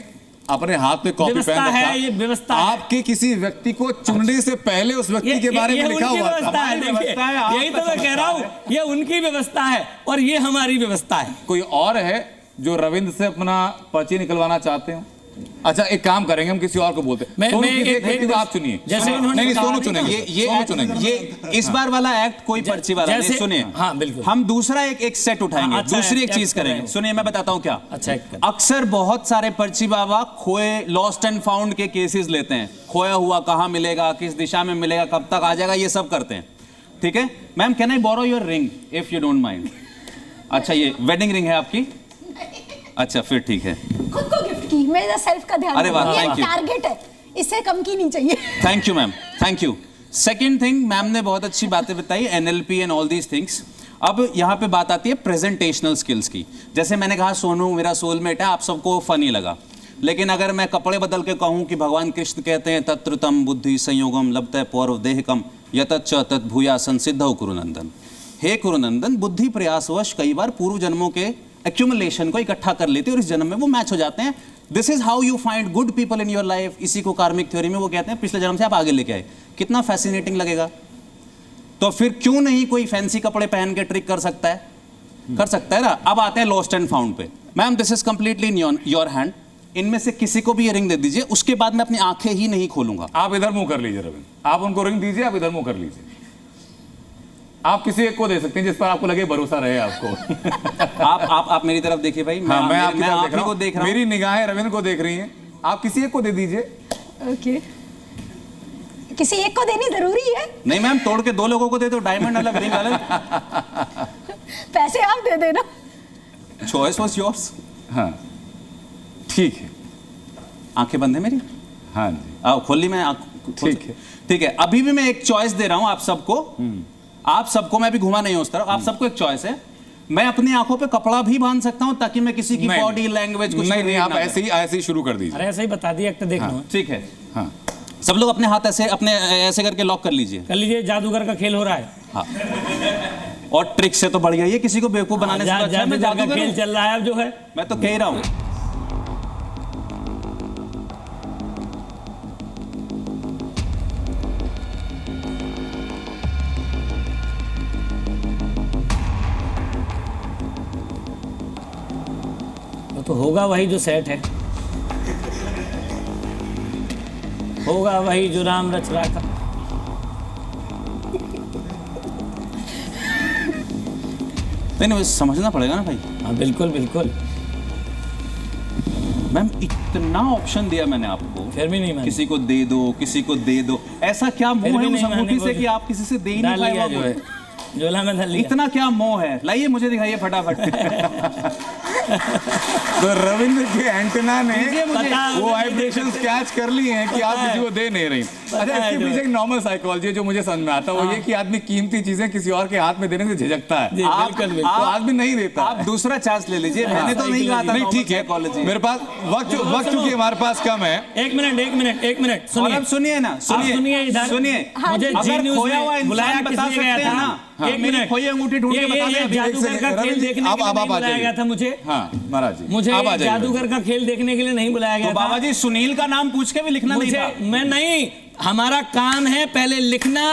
अपने हाथ में कॉपी व्यवस्था पेन है, रखा, ये व्यवस्था है। आपके किसी व्यक्ति को चुनने से पहले उस व्यक्ति के बारे में लिखा उनकी हुआ व्यवस्था था। है, देखिए, व्यवस्था है, आप यही तो मैं कह रहा हूँ, ये उनकी व्यवस्था है और ये हमारी व्यवस्था है। कोई और है जो रविंद्र से अपना पर्ची निकलवाना चाहते हो? अच्छा, एक काम करेंगे, हम किसी और को बोलते हैं। सोनू की एक व्यक्ति को आप चुनिए। जैसे उन्होंने नहीं, कहा सोनू नहीं, चुनेंगे। सोनू चुनेंगे। ये इस बार वाला एक्ट कोई पर्ची वाला नहीं। जैसे- सुनिए, हाँ, बिल्कुल। हम दूसरा एक सेट उठाएंगे, हाँ, अच्छा, दूसरी एक एक्ट चीज कर रहे करेंगे। हैं। सुनिए, मैं बताता हूँ क्या। अच्छा, एक्ट कर। अक्सर बहुत सारे पर्ची बाबा खोए, लॉस्ट एंड फाउंड के केसेस लेते हैं। खोया हुआ कहाँ मिलेगा, किस दिशा में मिलेगा, कब तक आ जाएगा, ये सब करते हैं। ठीक है ma'am, can I borrow your ring if you don't mind? अच्छा, ये वेडिंग रिंग है आपकी? अच्छा, फिर ठीक है। खुद को गिफ्ट की, मेरा सेल्फ का ध्यान। अरे वाह, ये thank you। टारगेट है, इससे कम की नहीं चाहिए। Thank you ma'am, thank you. Second thing, ma'am ने बहुत अच्छी बातें बताई, NLP and all these things. अब यहाँ पे बात आती है प्रेजेंटेशनल स्किल्स की। जैसे मैंने कहा सोनू मेरा सोलमेट है, आप सबको फनी लगा। लेकिन अगर मैं कपड़े बदल के कहूँ कि भगवान कृष्ण कहते हैं तत्र तम बुद्धि संयोगम लब्धे पौरव देहकम यतच्च तत् भूयासन सिद्धौ कुरुनंदन। हे कुरुनंदन, बुद्धि प्रयासवश कई बार पूर्व जन्मों के एक्यूमुलेशन को इकट्ठा कर लेते हैं और इस जन्म में वो मैच हो जाते हैं। This is how you find good people in your life. इसी को कार्मिक थ्योरी में वो कहते हैं पिछले जन्म से आप आगे लेके आए। कितना फैसिनेटिंग लगेगा। तो फिर क्यों नहीं कोई फैंसी कपड़े पहन के ट्रिक कर सकता है? कर सकता है ना। अब आते हैं लॉस्ट एंड फाउंड पे। Ma'am, this is completely in your hand. इनमें से किसी को भी ये रिंग दे दीजिए, उसके बाद मैं अपनी आंखें ही नहीं खोलूंगा। आप इधर मुंह कर लीजिए रविंद्र, आप उनको रिंग दीजिए, आप इधर मुंह कर लीजिए। आप किसी एक को दे सकते हैं जिस पर आपको लगे भरोसा रहे आपको। आप मेरी तरफ देखिए भाई। हाँ, मैं आपकी तरफ आप ही को देख रहा हूं। मेरी निगाहें रविंद्र को देख रही हैं। आप किसी एक को दे दीजिए। ओके, किसी एक को देनी जरूरी है? नहीं मैम, तोड़ के दो लोगों को दे दो, डायमंड अलग रिंग अलग। पैसे आप दे देना। Choice was yours. हाँ, ठीक है। आंखें बंद है मेरी? हाँ जी। आओ खोल ली मैं आंख। ठीक है, ठीक है। अभी भी मैं एक चॉइस दे रहा हूं आप सबको। आप सबको, मैं भी घुमा नहीं हूं उस तरफ, आप सबको एक चॉइस है। मैं अपनी आंखों पे कपड़ा भी बांध सकता हूं ताकि मैं किसी की बॉडी लैंग्वेज कुछ नहीं, आप ऐसे ही शुरू कर दीजिए। अरे ऐसे ही बता दिया, एक देख लो। ठीक है। हाँ, सब लोग अपने हाथ ऐसे अपने ऐसे करके लॉक कर लीजिए। कर लीजिए, जादूगर का खेल हो रहा है। हाँ, और ट्रिक से तो बढ़ गया ये, किसी को बेवकूफ बनाने से तो अच्छा मैं जादूगर का जादूगर खेल हूं। चल रहा है अब जो है। मैं तो कह ही रहा हूं। तो होगा वही जो सेट है, होगा वही जो राम रच रहा था। नहीं, समझना पड़ेगा ना भाई। हाँ, बिल्कुल बिल्कुल। मैम, इतना ऑप्शन दिया मैंने आपको, फिर भी नहीं माने। किसी को दे दो, किसी को दे दो। ऐसा क्या फिर मोह भी है नहीं उस अंगूठी माने से कि आप किसी से दे ही नहीं डाल लिया जो है, पाए? झोला में डाल लिया। इतना क्या मोह है? लाइए मुझे दिखाइए फटाफट। तो रविंद्र के एंटेना ने पता- वो वाइब्रेशंस कैच कर लिए हैं कि आप किसी को दे नहीं रही। अच्छा, इसके पीछे एक नॉर्मल साइकोलॉजी है जो मुझे समझ में आता है, वो ये कि आदमी कीमती चीजें किसी और के हाथ में देने से झिझकता है। जी, बिल्कुल, बिल्कुल। तो आदमी नहीं देता। आप दूसरा चांस ले लीजिए। मैंने तो नहीं कहा था। नहीं, ठीक है, मेरे पास वक्त चूंकि हमारे पास कम है। एक मिनट और अब सुनिए ना, सुनिए इधर। सुनिए। मुझे जी अगर न्यूज़ खोया हुआ में बुलाया इंसान बता किस लिए सकते गया हैं था? ना। एक मेरी मिनट, खोई अंगूठी ढूंढ के बता दें। जादूगर का खेल देखने के लिए नहीं बुलाया गया था मुझे। हाँ महाराज जी, मुझे आप आ जाइए। जादूगर का खेल देखने के लिए नहीं बुलाया गया तो था। बाबा जी, सुनील का नाम पूछ के भी लिखना नहीं था। मैं नहीं, हमारा काम है पहले लिखना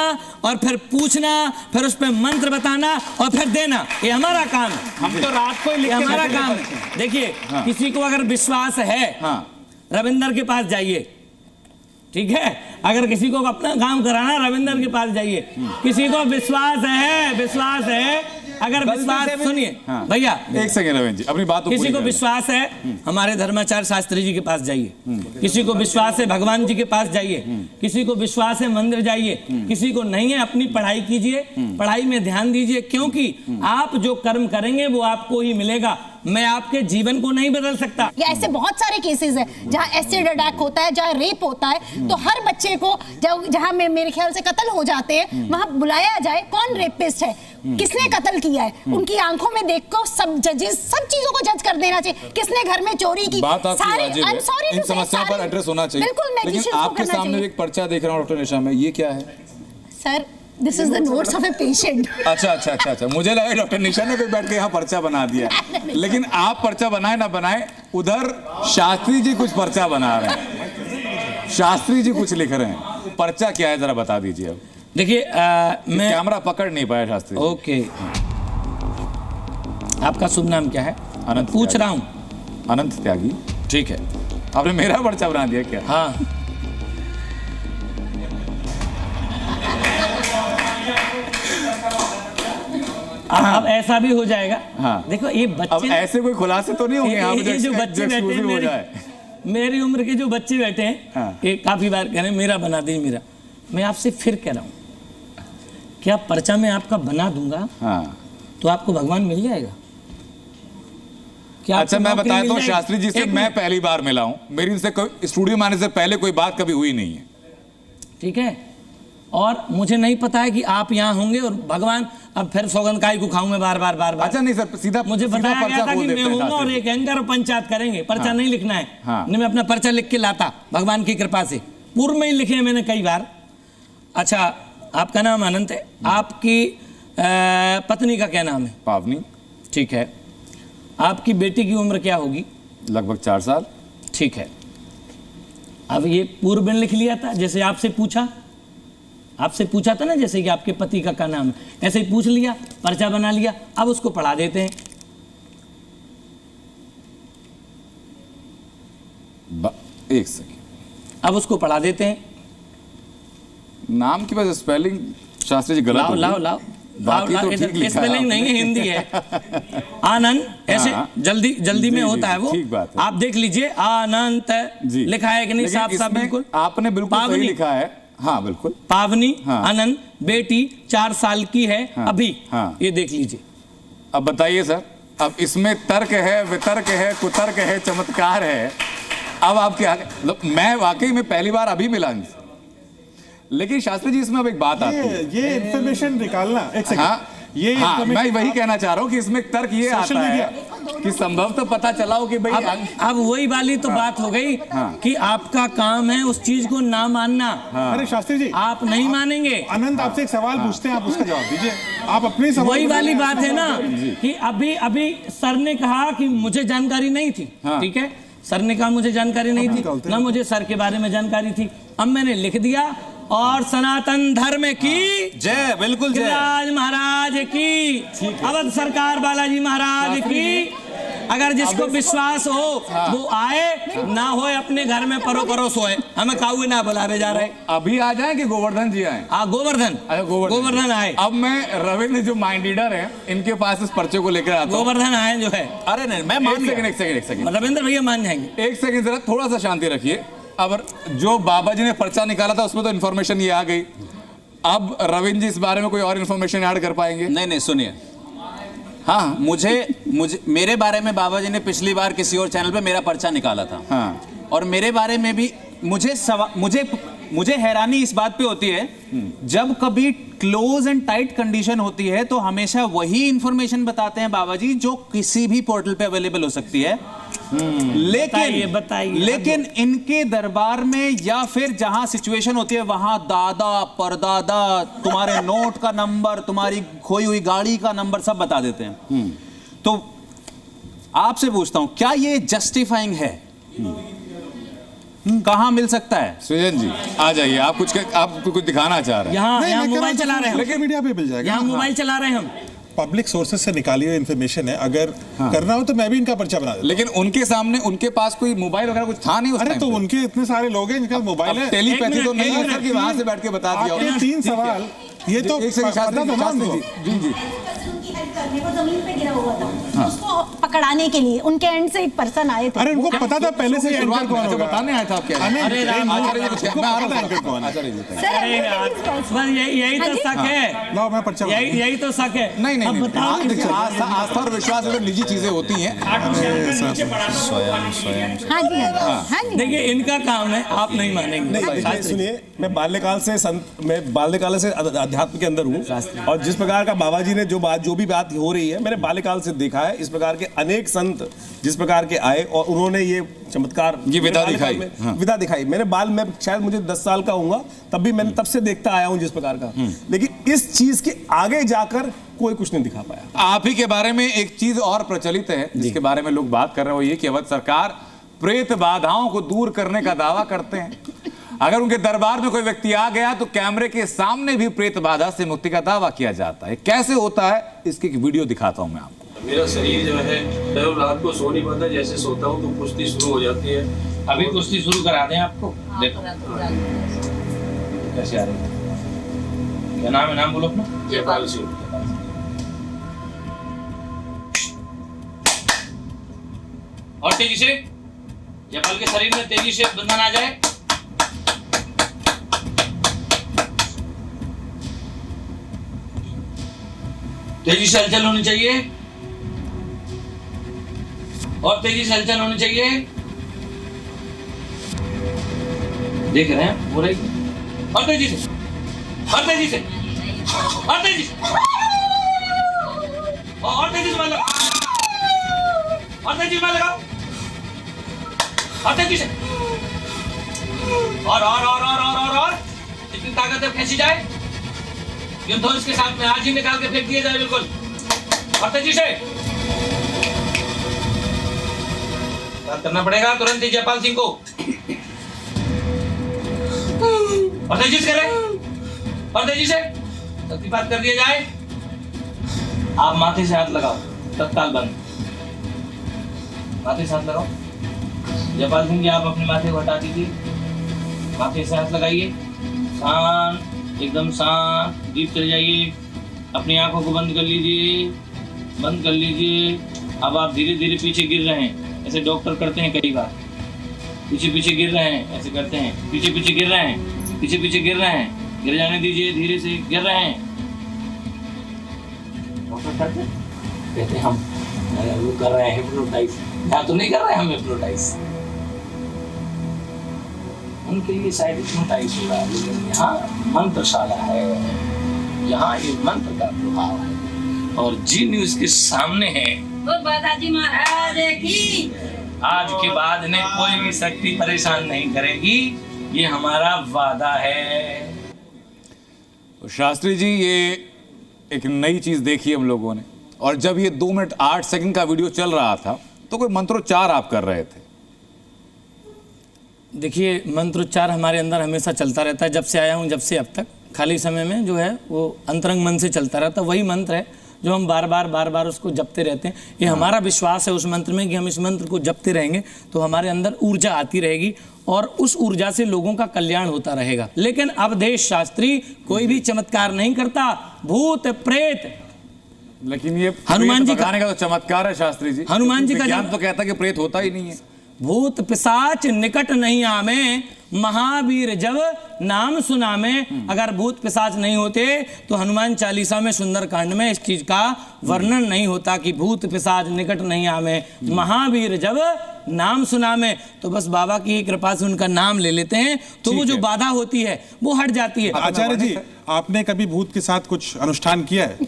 और फिर पूछना, फिर उस पर मंत्र बताना और फिर देना, ये हमारा काम है। हम तो रात को ही लिख के हमारा भेजे काम करते है। देखिए, किसी को अगर विश्वास है, रविंदर के पास जाइए, ठीक है? अगर किसी को अपना काम कराना, रविंदर के पास जाइए। किसी को विश्वास है, अगर विश्वास, सुनिए भैया एक सेकंड रविंद्र जी, अपनी बात किसी को विश्वास है, हमारे धर्माचार्य शास्त्री जी के पास जाइए। किसी को विश्वास है, भगवान जी के पास जाइए। किसी को विश्वास है, मंदिर जाइए। किसी को नहीं है, अपनी पढ़ाई कीजिए, पढ़ाई में ध्यान दीजिए, क्योंकि आप जो कर्म करेंगे वो आपको ही मिलेगा। मैं आपके जीवन को नहीं बदल सकता। या ऐसे बहुत सारे केसेस हैं जहाँ एसिड अटैक होता है, जहाँ रेप होता है, तो हर बच्चे को जहाँ मेरे ख्याल से कत्ल हो जाते हैं, वहाँ बुलाया जाए, कौन रेपिस्ट है, किसने कत्ल किया है, उनकी आंखों में देखकर सब जजेस सब चीजों को जज कर देना चाहिए। किसने घर में चोरी की, बात आपकी वाजिब है। सारे इन समस्याओं पर एड्रेस होना चाहिए। बिल्कुल, लेकिन आपके सामने एक पर्चा देख रहा हूँ डॉक्टर निशा में, ये क्या है? Sir, this is the notes of a patient. अच्छा, मुझे लगा डॉक्टर निशा ने कोई बैठ के यहाँ पर्चा बना दिया। लेकिन आप पर्चा बनाए ना बनाए, उधर शास्त्री जी कुछ पर्चा बना रहे हैं, शास्त्री जी कुछ लिख रहे हैं। पर्चा क्या है, जरा बता दीजिए। अब देखिए, मैं कैमरा पकड़ नहीं पाया शास्त्री जी। ओके, आपका शुभ नाम क्या है? अनंत पूछ रहा हूँ। अनंत त्यागी। ठीक है, आपने मेरा पर्चा बना दिया क्या? हाँ। अब ऐसा भी हो जाएगा। हाँ। देखो, ये बच्चे, अब ऐसे कोई खुलासे तो नहीं होंगे यहाँ पे जो बच्चे बैठे हैं, मेरी उम्र के जो बच्चे बैठे हैं, हाँ। ये काफी बार कह रहे हैं मेरा बना दीजिए मेरा। मैं आपसे फिर कह रहा हूँ, क्या पर्चा में आपका बना दूंगा, हाँ, तो आपको भगवान मिल जाएगा? क्या? अच्छा, मैं बताया तो शास्त्री जी से मैं पहली बार मिला हूँ, मेरी इनसे स्टूडियो में आने से पहले कोई बात कभी हुई नहीं है, ठीक है? और मुझे नहीं पता है कि आप यहाँ होंगे और भगवान, अब फिर सौगंध काय को खाऊं मैं बार बार। अच्छा नहीं सर, सीधा मुझे बताया गया था कि मैं हूँगा और एक एंकर पंचायत करेंगे, पर्चा नहीं लिखना है। नहीं, मैं अपना पर्चा लिख के लाता भगवान की कृपा से, पूर्व में ही लिखे हैं मैंने कई बार। अच्छा, आपका नाम अनंत है, आपकी पत्नी का क्या नाम है? पावनी। ठीक है, आपकी बेटी की उम्र क्या होगी? लगभग 4 साल। ठीक है, अब ये पूर्व में लिख लिया था, जैसे आपसे पूछा था ना, जैसे कि आपके पति का क्या नाम है, ऐसे ही पूछ लिया, पर्चा बना लिया। अब उसको पढ़ा देते हैं। एक सेकंड, अब उसको पढ़ा देते हैं। नाम की वजह स्पेलिंग शास्त्री जी गलत लाओ बाकी तो ठीक लिखा है। स्पेलिंग नहीं है, हिंदी है। आनंद, ऐसे जल्दी में होता है वो। ठीक बात है। आप देख लीजिए, आनंद लिखा है कि नहीं? साफ बिल्कुल आपने बिल्कुल सही लिखा है। हाँ बिल्कुल। पावनी, आनंद, बेटी 4 साल की है अभी। ये देख लीजिए। अब बताइए सर, अब इसमें तर्क है, वितर्क है, कुतर्क है, चमत्कार है। अब आप क्या, मतलब मैं वाकई में पहली बार अभी मिला इनसे। लेकिन शास्त्री जी, इसमें अब एक बात आती है, ये इंफॉर्मेशन निकालना, एक सेकंड, ये मैं वही कहना चाह रहा हूँ कि इसमें तर्क ये आता है कि संभव तो पता चला हो कि भाई अब वही वाली तो बात हो गई कि आपका काम है उस चीज को ना मानना। अरे शास्त्री जी, आप नहीं मानेंगे। अनंत आपसे एक सवाल पूछते हैं, आप उसका जवाब दीजिए। आप अपने सवाल, वही वाली बात है ना कि अभी सर ने कहा कि मुझे जानकारी नहीं थी। ठीक है, सर ने कहा मुझे जानकारी नहीं थी, ना मुझे सर के बारे में जानकारी थी। अब मैंने लिख दिया, और सनातन धर्म की जय। बिल्कुल जय। राज महाराज की, अवध सरकार बालाजी महाराज की। अगर जिसको विश्वास हो वो आए, ना हो अपने घर में परो सोए। हमें काऊ ना बुलावे जा रहे। अभी आ जाए कि गोवर्धन जी आए? गोवर्धन आए। अब मैं रविंद्र जो माइंड रीडर है, इनके पास इस पर्चे को लेकर आता हूं। गोवर्धन आए जो है। अरे नहीं, मैं मान गया। एक सेकंड रविंद्र भैया मान जाएंगे। एक सेकंड, जरा थोड़ा सा शांति रखिए। अब जो बाबा जी ने पर्चा निकाला था उसमें तो इन्फॉर्मेशन ये आ गई। अब रविंद्र जी इस बारे में कोई और इन्फॉर्मेशन ऐड कर पाएंगे? नहीं, सुनिए। हाँ, मुझे मेरे बारे में बाबा जी ने पिछली बार किसी और चैनल पे मेरा पर्चा निकाला था। हाँ। और मेरे बारे में भी मुझे हैरानी इस बात पे होती है, जब कभी क्लोज एंड टाइट कंडीशन होती है तो हमेशा वही इंफॉर्मेशन बताते हैं बाबा जी जो किसी भी पोर्टल पे अवेलेबल हो सकती है। लेकिन इनके दरबार में या फिर जहां सिचुएशन होती है वहां दादा परदादा, तुम्हारे नोट का नंबर, तुम्हारी खोई हुई गाड़ी का नंबर सब बता देते हैं। तो आपसे पूछता हूं, क्या ये जस्टिफाइंग है? कहाँ मिल सकता है? सृजन जी आ जाइए, आप कुछ दिखाना चाह रहे हैं। यहाँ मोबाइल चला रहे हैं, लेकिन मीडिया पे मिल जाएगा। यहाँ मोबाइल चला रहे हैं हम, पब्लिक सोर्सेज से निकाली हुई इन्फॉर्मेशन है। अगर करना हो तो मैं भी इनका पर्चा बना देता। लेकिन उनके सामने, उनके पास कोई मोबाइल वगैरह कुछ था नहीं उस अरे टाइम तो पे। उनके इतने सारे लोग हैं जिनका मोबाइल है। टेलीपैथी तो नहीं है सर कि वहां से बैठ के बता दिया आपके 3 सवाल, ये तो एक सेकंड शास्त्री जी, जी करने को जमीन पे गिरा हुआ था, उसको पकड़ाने के लिए उनके एंड से एक पर्सन आए थे। अरे उनको पता था पहले से एंकर कौन होगा। बताने आया था आप क्या? अरे राम, एंकर कौन है। बस यही तो शक है, लो मैं पर्चा यही तो शक है। नहीं अब बताओ आस्था और विश्वास में निजी चीजें होती हैं। हाँ जी, हाँ जी। देखिए इनका काम है, आप नहीं मानेंगे। सुनिए, मैं बाल्यकाल से अध्यात्म के अंदर हूँ, और जिस प्रकार का बाबा जी ने जो भी बात हो रही है, मैंने बाल्यकाल से देखा है। इस प्रकार के अनेक संत जिस प्रकार के आए और उन्होंने ये चमत्कार, ये विधा दिखाई, विधा दिखाई। मैं शायद मुझे 10 साल का हूँगा, तब भी मैंने तब से देखता आया हूँ जिस प्रकार का। लेकिन इस चीज के आगे जाकर कोई कुछ नहीं दिखा पाया। आप ही के बारे में एक चीज और प्रचलित है जिसके बारे में लोग बात कर रहे हो, ये कि अवध सरकार प्रेत बाधाओं को दूर करने का दावा करते हैं। अगर उनके दरबार में कोई व्यक्ति आ गया तो कैमरे के सामने भी प्रेत बाधा से मुक्ति का दावा किया जाता है। कैसे होता है इसकी एक वीडियो दिखाता हूं मैं आपको। मेरा शरीर जो है रात को सो नहीं पाता, जैसे सोता हूँ तो कुश्ती शुरू हो जाती है। अभी कुश्ती शुरू करा दें आपको, देखो कैसे आ रही है। क्या नाम है? नाम बोलो अपना। जयपाल सिंह। और तेजी से जयपाल के शरीर में तेजी से बंधन आ जाए। तेजी से हलचल होनी चाहिए, और तेजी से हलचल होनी चाहिए। देख रहे हैं हो रही, और तेजी से, और तेजी से, और तेजी से, और तेजी से लगाओ, और तेजी से लगाओ, और तेजी से, और जितनी ताकत है खींची जाए। युद्धों के साथ में आज ही निकाल के फेंक दिया जाए, बिल्कुल। और तेजी से करना पड़ेगा तुरंत ही जयपाल सिंह को, और तेजी से करें, और तेजी से शक्तिपात कर दिया जाए। आप माथे से हाथ लगाओ, तत्काल बंद। माथे से हाथ लगाओ। जयपाल सिंह जी, आप अपने माथे को हटा दीजिए, माथे से हाथ लगाइए। शांत, एकदम शांत, डीप चले जाइए। अपनी आंखों को बंद कर लीजिए, बंद कर लीजिए। अब आप धीरे धीरे पीछे गिर रहे हैं, ऐसे डॉक्टर करते हैं कई बार। पीछे पीछे गिर रहे हैं, ऐसे करते हैं। पीछे पीछे गिर रहे हैं, पीछे पीछे गिर रहे हैं। गिर जाने दीजिए, धीरे से गिर रहे हैं। डॉक्टर करते कहते हैं हम वो कर रहे हैं हिप्नोटाइज। या तो नहीं कर रहे हैं हम हिप्नोटाइज, उनके लिए शायद हिप्नोटाइज हो रहा है, लेकिन यहाँ मंत्रशाला है, यहाँ ये मंत्र का प्रभाव है। और जी न्यूज के सामने है दादाजी महाराज की। आज के बाद ने कोई भी शक्ति परेशान नहीं करेगी, ये हमारा वादा है। शास्त्री जी, ये एक नई चीज देखी हम लोगों ने, और जब ये 2 मिनट 8 सेकंड का वीडियो चल रहा था तो कोई मंत्रोच्चार आप कर रहे थे। देखिए, मंत्रोच्चार हमारे अंदर हमेशा चलता रहता है, जब से आया हूँ, जब से अब तक। खाली समय में जो है वो अंतरंग मन से चलता रहता है। वही मंत्र है जो हम बार बार उसको जपते रहते हैं। ये हमारा विश्वास है उस मंत्र में कि हम इस मंत्र को जपते रहेंगे तो हमारे अंदर ऊर्जा आती रहेगी, और उस ऊर्जा से लोगों का कल्याण होता रहेगा। लेकिन अवधेश शास्त्री कोई भी चमत्कार नहीं करता। भूत प्रेत, लेकिन ये हनुमान जी का तो चमत्कार है शास्त्री जी। हनुमान जी का ज्ञान तो कहता है कि प्रेत होता ही नहीं है। भूत पिशाच निकट नहीं आमे, महावीर जब नाम सुनामे। अगर भूत पिशाच नहीं होते तो हनुमान चालीसा में, सुंदर कांड में इस चीज का वर्णन नहीं होता कि भूत पिशाच निकट नहीं आमे, महावीर जब नाम सुनामे। तो बस बाबा की कृपा से उनका नाम ले लेते हैं तो वो जो बाधा होती है वो हट जाती है। आचार्य जी, आपने कभी भूत के साथ कुछ अनुष्ठान किया है?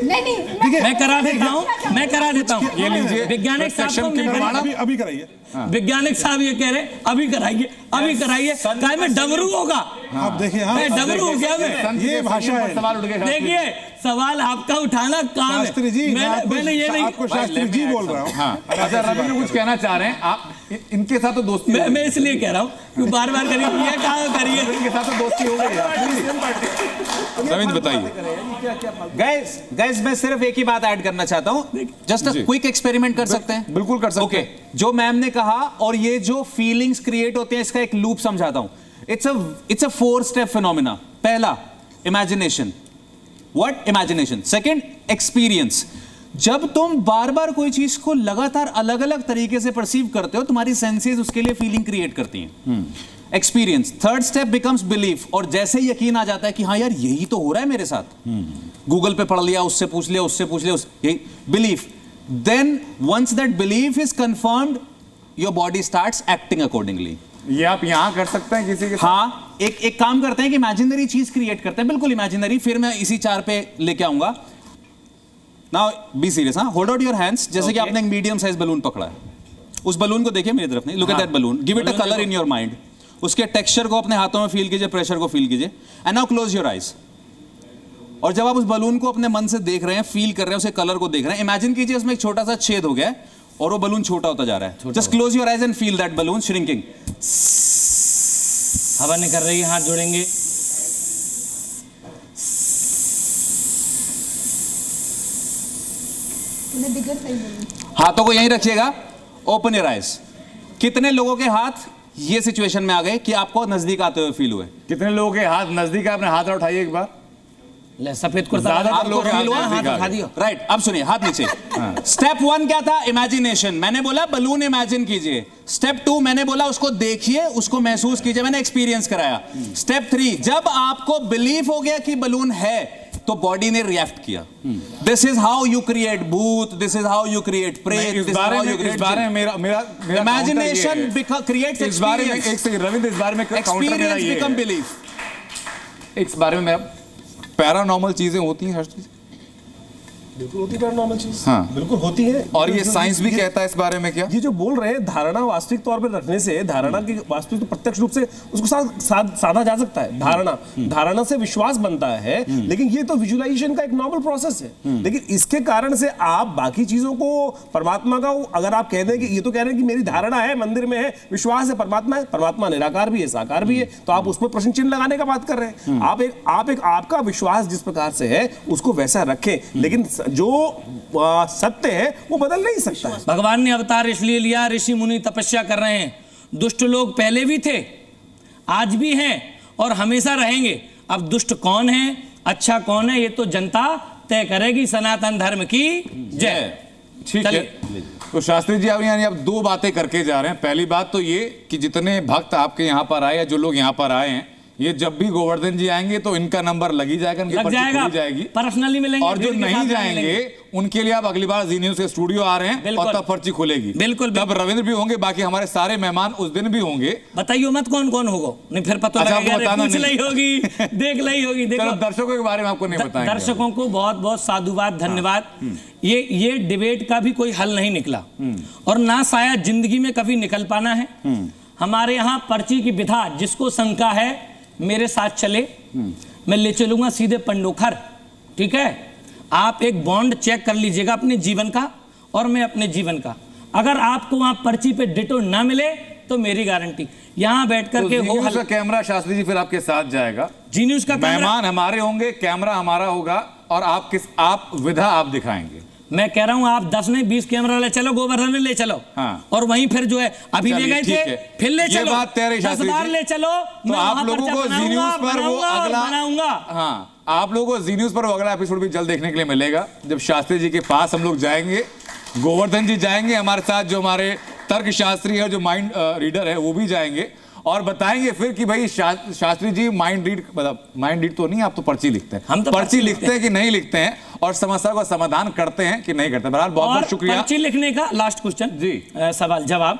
नहीं, मैं करा देता हूँ, मैं करा देता हूँ। ये लीजिए, वैज्ञानिक साहब को अभी कराइए। वैज्ञानिक साहब ये कह रहे अभी कराइए, अभी कराइए। काय में डमरू होगा? आप देखिए, मैं डमरू हो गया मैं। ये भाषा है। देखिए, सवाल आपका उठाना काम है। शास्त्री जी, मैंने ये नहीं, आपको शास्त्री जी बोल रहा हूँ। हाँ, अच्छा, रवि कुछ कहना चाह रहे हैं आप। इनके साथ तो दोस्ती मैं इसलिए कह रहा हूँ कि बार बार करिए, ये कहाँ करिए, इनके साथ तो दोस्ती हो गई यार। रविंद्र बताइए। गाइस मैं सिर्फ एक ही बात ऐड करना चाहता हूँ, जस्ट अ क्विक एक्सपेरिमेंट कर सकते हैं? बिल्कुल कर सकते हैं। जो मैम ने कहा और ये जो फीलिंग्स क्रिएट होते हैं, इसका एक लूप समझाता हूं। It's a 4 step phenomena. पहला imagination, what imagination. Second experience, जब तुम बार बार कोई चीज को लगातार अलग अलग तरीके से परसीव करते हो, तुम्हारी सेंसेस उसके लिए फीलिंग क्रिएट करती हैं, experience. Third step becomes belief, और जैसे यकीन आ जाता है कि हाँ यार यही तो हो रहा है मेरे साथ, गूगल पे पढ़ लिया, उससे पूछ लिया, उससे पूछ लिया, यही belief. Then once that belief is confirmed, your body starts acting accordingly. ये आप यहां कर सकते हैं किसी के साथ? हाँ, एक काम करते हैं कि इमेजिनरी चीज क्रिएट करते हैं, बिल्कुल इमेजिनरी, फिर मैं इसी चार पे लेके आऊंगा। नाउ बी सीरियस, हाँ, होल्ड आउट योर हैंड्स। जैसे कि आपने एक मीडियम साइज बलून पकड़ा है, उस बलून को देखिए, मेरी तरफ नहीं, look at that balloon, give it a colour in your mind. उसके टेक्सचर को अपने हाथों में फील कीजिए, प्रेशर को फील कीजिए, and now close your eyes. और जब आप उस बलून को अपने मन से देख रहे हैं, फील कर रहे हैं, उसके कलर को देख रहे हैं, इमेजिन कीजिए उसमें एक छोटा सा छेद हो गया है और वो बलून छोटा होता जा रहा है। Just close your eyes and feel that balloon shrinking. हवा निकल रही है, हाथ जोड़ेंगे। हाथों को यहीं रखिएगा, ओपन योर आइज। कितने लोगों के हाथ ये सिचुएशन में आ गए कि आपको नजदीक आते हुए फील हुए? कितने लोगों के हाथ नजदीक है? अपने हाथ उठाइए एक बार। सफेद कुर्ता राइट। अब सुनिए, हाथ नीचे। स्टेप 1 क्या था? इमेजिनेशन। मैंने बोला बलून इमेजिन कीजिए। स्टेप 2 मैंने बोला उसको देखिए, उसको महसूस कीजिए, मैंने एक्सपीरियंस कराया। स्टेप 3, जब आपको बिलीव हो गया कि बलून है, तो बॉडी ने रिएक्ट किया। This is how you create भूत, this is how you create प्रेत, this is how you create. इस बारे में मेरा इमेजिनेशन क्रिएट्स एक्सपीरियंस। इस बारे में एक सेकंड रविंद्र, इस बारे में एक्सपीरियंस बिकम बिलीफ। इस बारे में पैरानॉर्मल चीजें होती हैं, हर चीज बिल्कुल होती है पैरानॉर्मल चीज। हाँ, बिल्कुल होती है। और ये साइंस भी कहता है इस बारे में। क्या ये जो बोल रहे हैं, धारणा वास्तविक तौर पर रखने से, धारणा की वास्तविक तो प्रत्यक्ष रूप से उसको साधा जा सकता है। धारणा से विश्वास बनता है, लेकिन ये तो विजुअलाइजेशन का एक नॉर्मल प्रोसेस है। लेकिन इसके कारण से आप बाकी चीजों को, परमात्मा का, अगर आप कह दें कि ये तो कह रहे हैं कि मेरी धारणा है, मंदिर में है, विश्वास है, परमात्मा है, परमात्मा निराकार भी है, साकार भी है, तो आप उसमें प्रश्न चिन्ह लगाने का बात कर रहे हैं। आपका विश्वास जिस प्रकार से है उसको वैसा रखें, लेकिन जो सत्य है वो बदल नहीं सकता है। भगवान ने अवतार इसलिए लिया, ऋषि मुनि तपस्या कर रहे हैं। दुष्ट लोग पहले भी थे, आज भी हैं और हमेशा रहेंगे। अब दुष्ट कौन है, अच्छा कौन है, ये तो जनता तय करेगी। सनातन धर्म की जय। ठीक है। तो शास्त्री जी, आप 2 बातें करके जा रहे हैं। पहली बात तो ये कि जितने भक्त आपके यहाँ पर आए या जो लोग यहाँ पर आए हैं, ये जब भी गोवर्धन जी आएंगे तो इनका नंबर लगी जाएगा, लग जाएगी, पर्सनली मिलेंगे। और जो नहीं जाएंगे उनके लिए आप अगली बार जी न्यूज़ के स्टूडियो आ रहे हैं और तब पर्ची खुलेगी। बिल्कुल। तब रविंद्र भी होंगे, बाकी हमारे सारे मेहमान उस दिन भी होंगे। बताइए मत कौन कौन होगा, नहीं फिर पता लगेगा, पूछ ली होगी, देख ली होगी। देखो दर्शकों के बारे में आपको नहीं बताएंगे। दर्शकों को बहुत बहुत साधुवाद, धन्यवाद। ये डिबेट का भी कोई हल नहीं निकला और ना शायद जिंदगी में कभी निकल पाना है। हमारे यहाँ पर्ची की विधा, जिसको शंका है मेरे साथ चले, मैं ले चलूंगा सीधे पंडोखर। ठीक है, आप एक बॉन्ड चेक कर लीजिएगा अपने जीवन का और मैं अपने जीवन का। अगर आपको वहां पर्ची पे डिटो ना मिले तो मेरी गारंटी यहां बैठ करके हो हल। कैमरा शास्त्री जी फिर आपके साथ जाएगा, जी न्यूज़ का मेहमान हमारे होंगे, कैमरा हमारा होगा और आप विधा आप दिखाएंगे। मैं कह रहा हूं आप 10 नहीं 20 कैमरा ले चलो, गोवर्धन ले चलो। हाँ। और वहीं फिर जो है अभी ले गए थे, फिर ले चलो, 10 बार ले चलो। तो आप लोगों को जी न्यूज़ पर वो अगला बनाऊंगा। हाँ, आप लोगों को जी न्यूज़ पर वो अगला एपिसोड भी जल्द देखने के लिए मिलेगा, जब शास्त्री जी के पास हम लोग जाएंगे, गोवर्धन जी जाएंगे हमारे साथ, जो हमारे तर्क शास्त्री है, जो माइंड रीडर है, वो भी जाएंगे और बताएंगे फिर कि भाई शास्त्री जी माइंड रीड तो नहीं, आप तो पर्ची लिखते हैं। हम तो पर्ची लिखते हैं कि नहीं लिखते हैं और समस्या का समाधान करते हैं कि नहीं करते। बहरहाल बहुत बहुत शुक्रिया। पर्ची लिखने का लास्ट क्वेश्चन जी, सवाल जवाब।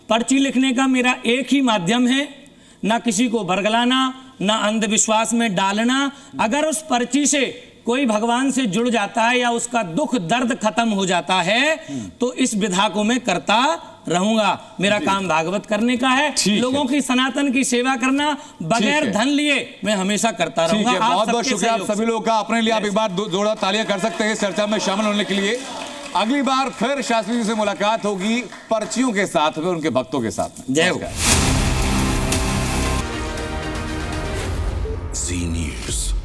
पर्ची लिखने का मेरा एक ही माध्यम है, ना किसी को बरगलाना, ना अंधविश्वास में डालना। अगर उस पर्ची से कोई भगवान से जुड़ जाता है या उसका दुख दर्द खत्म हो जाता है तो इस विधा को मैं करता रहूंगा। मेरा काम भागवत करने का है, लोगों की सनातन की सेवा करना बगैर धन लिए मैं हमेशा करता रहूंगा। बहुत बहुत शुक्रिया आप सभी लोगों का। अपने लिए आप एक बार जोरदार तालियां कर सकते हैं इस चर्चा में शामिल होने के लिए। अगली बार फिर शास्त्री जी से मुलाकात होगी पर्चियों के साथ में, उनके भक्तों के साथ में। जय हो। जी न्यूज़।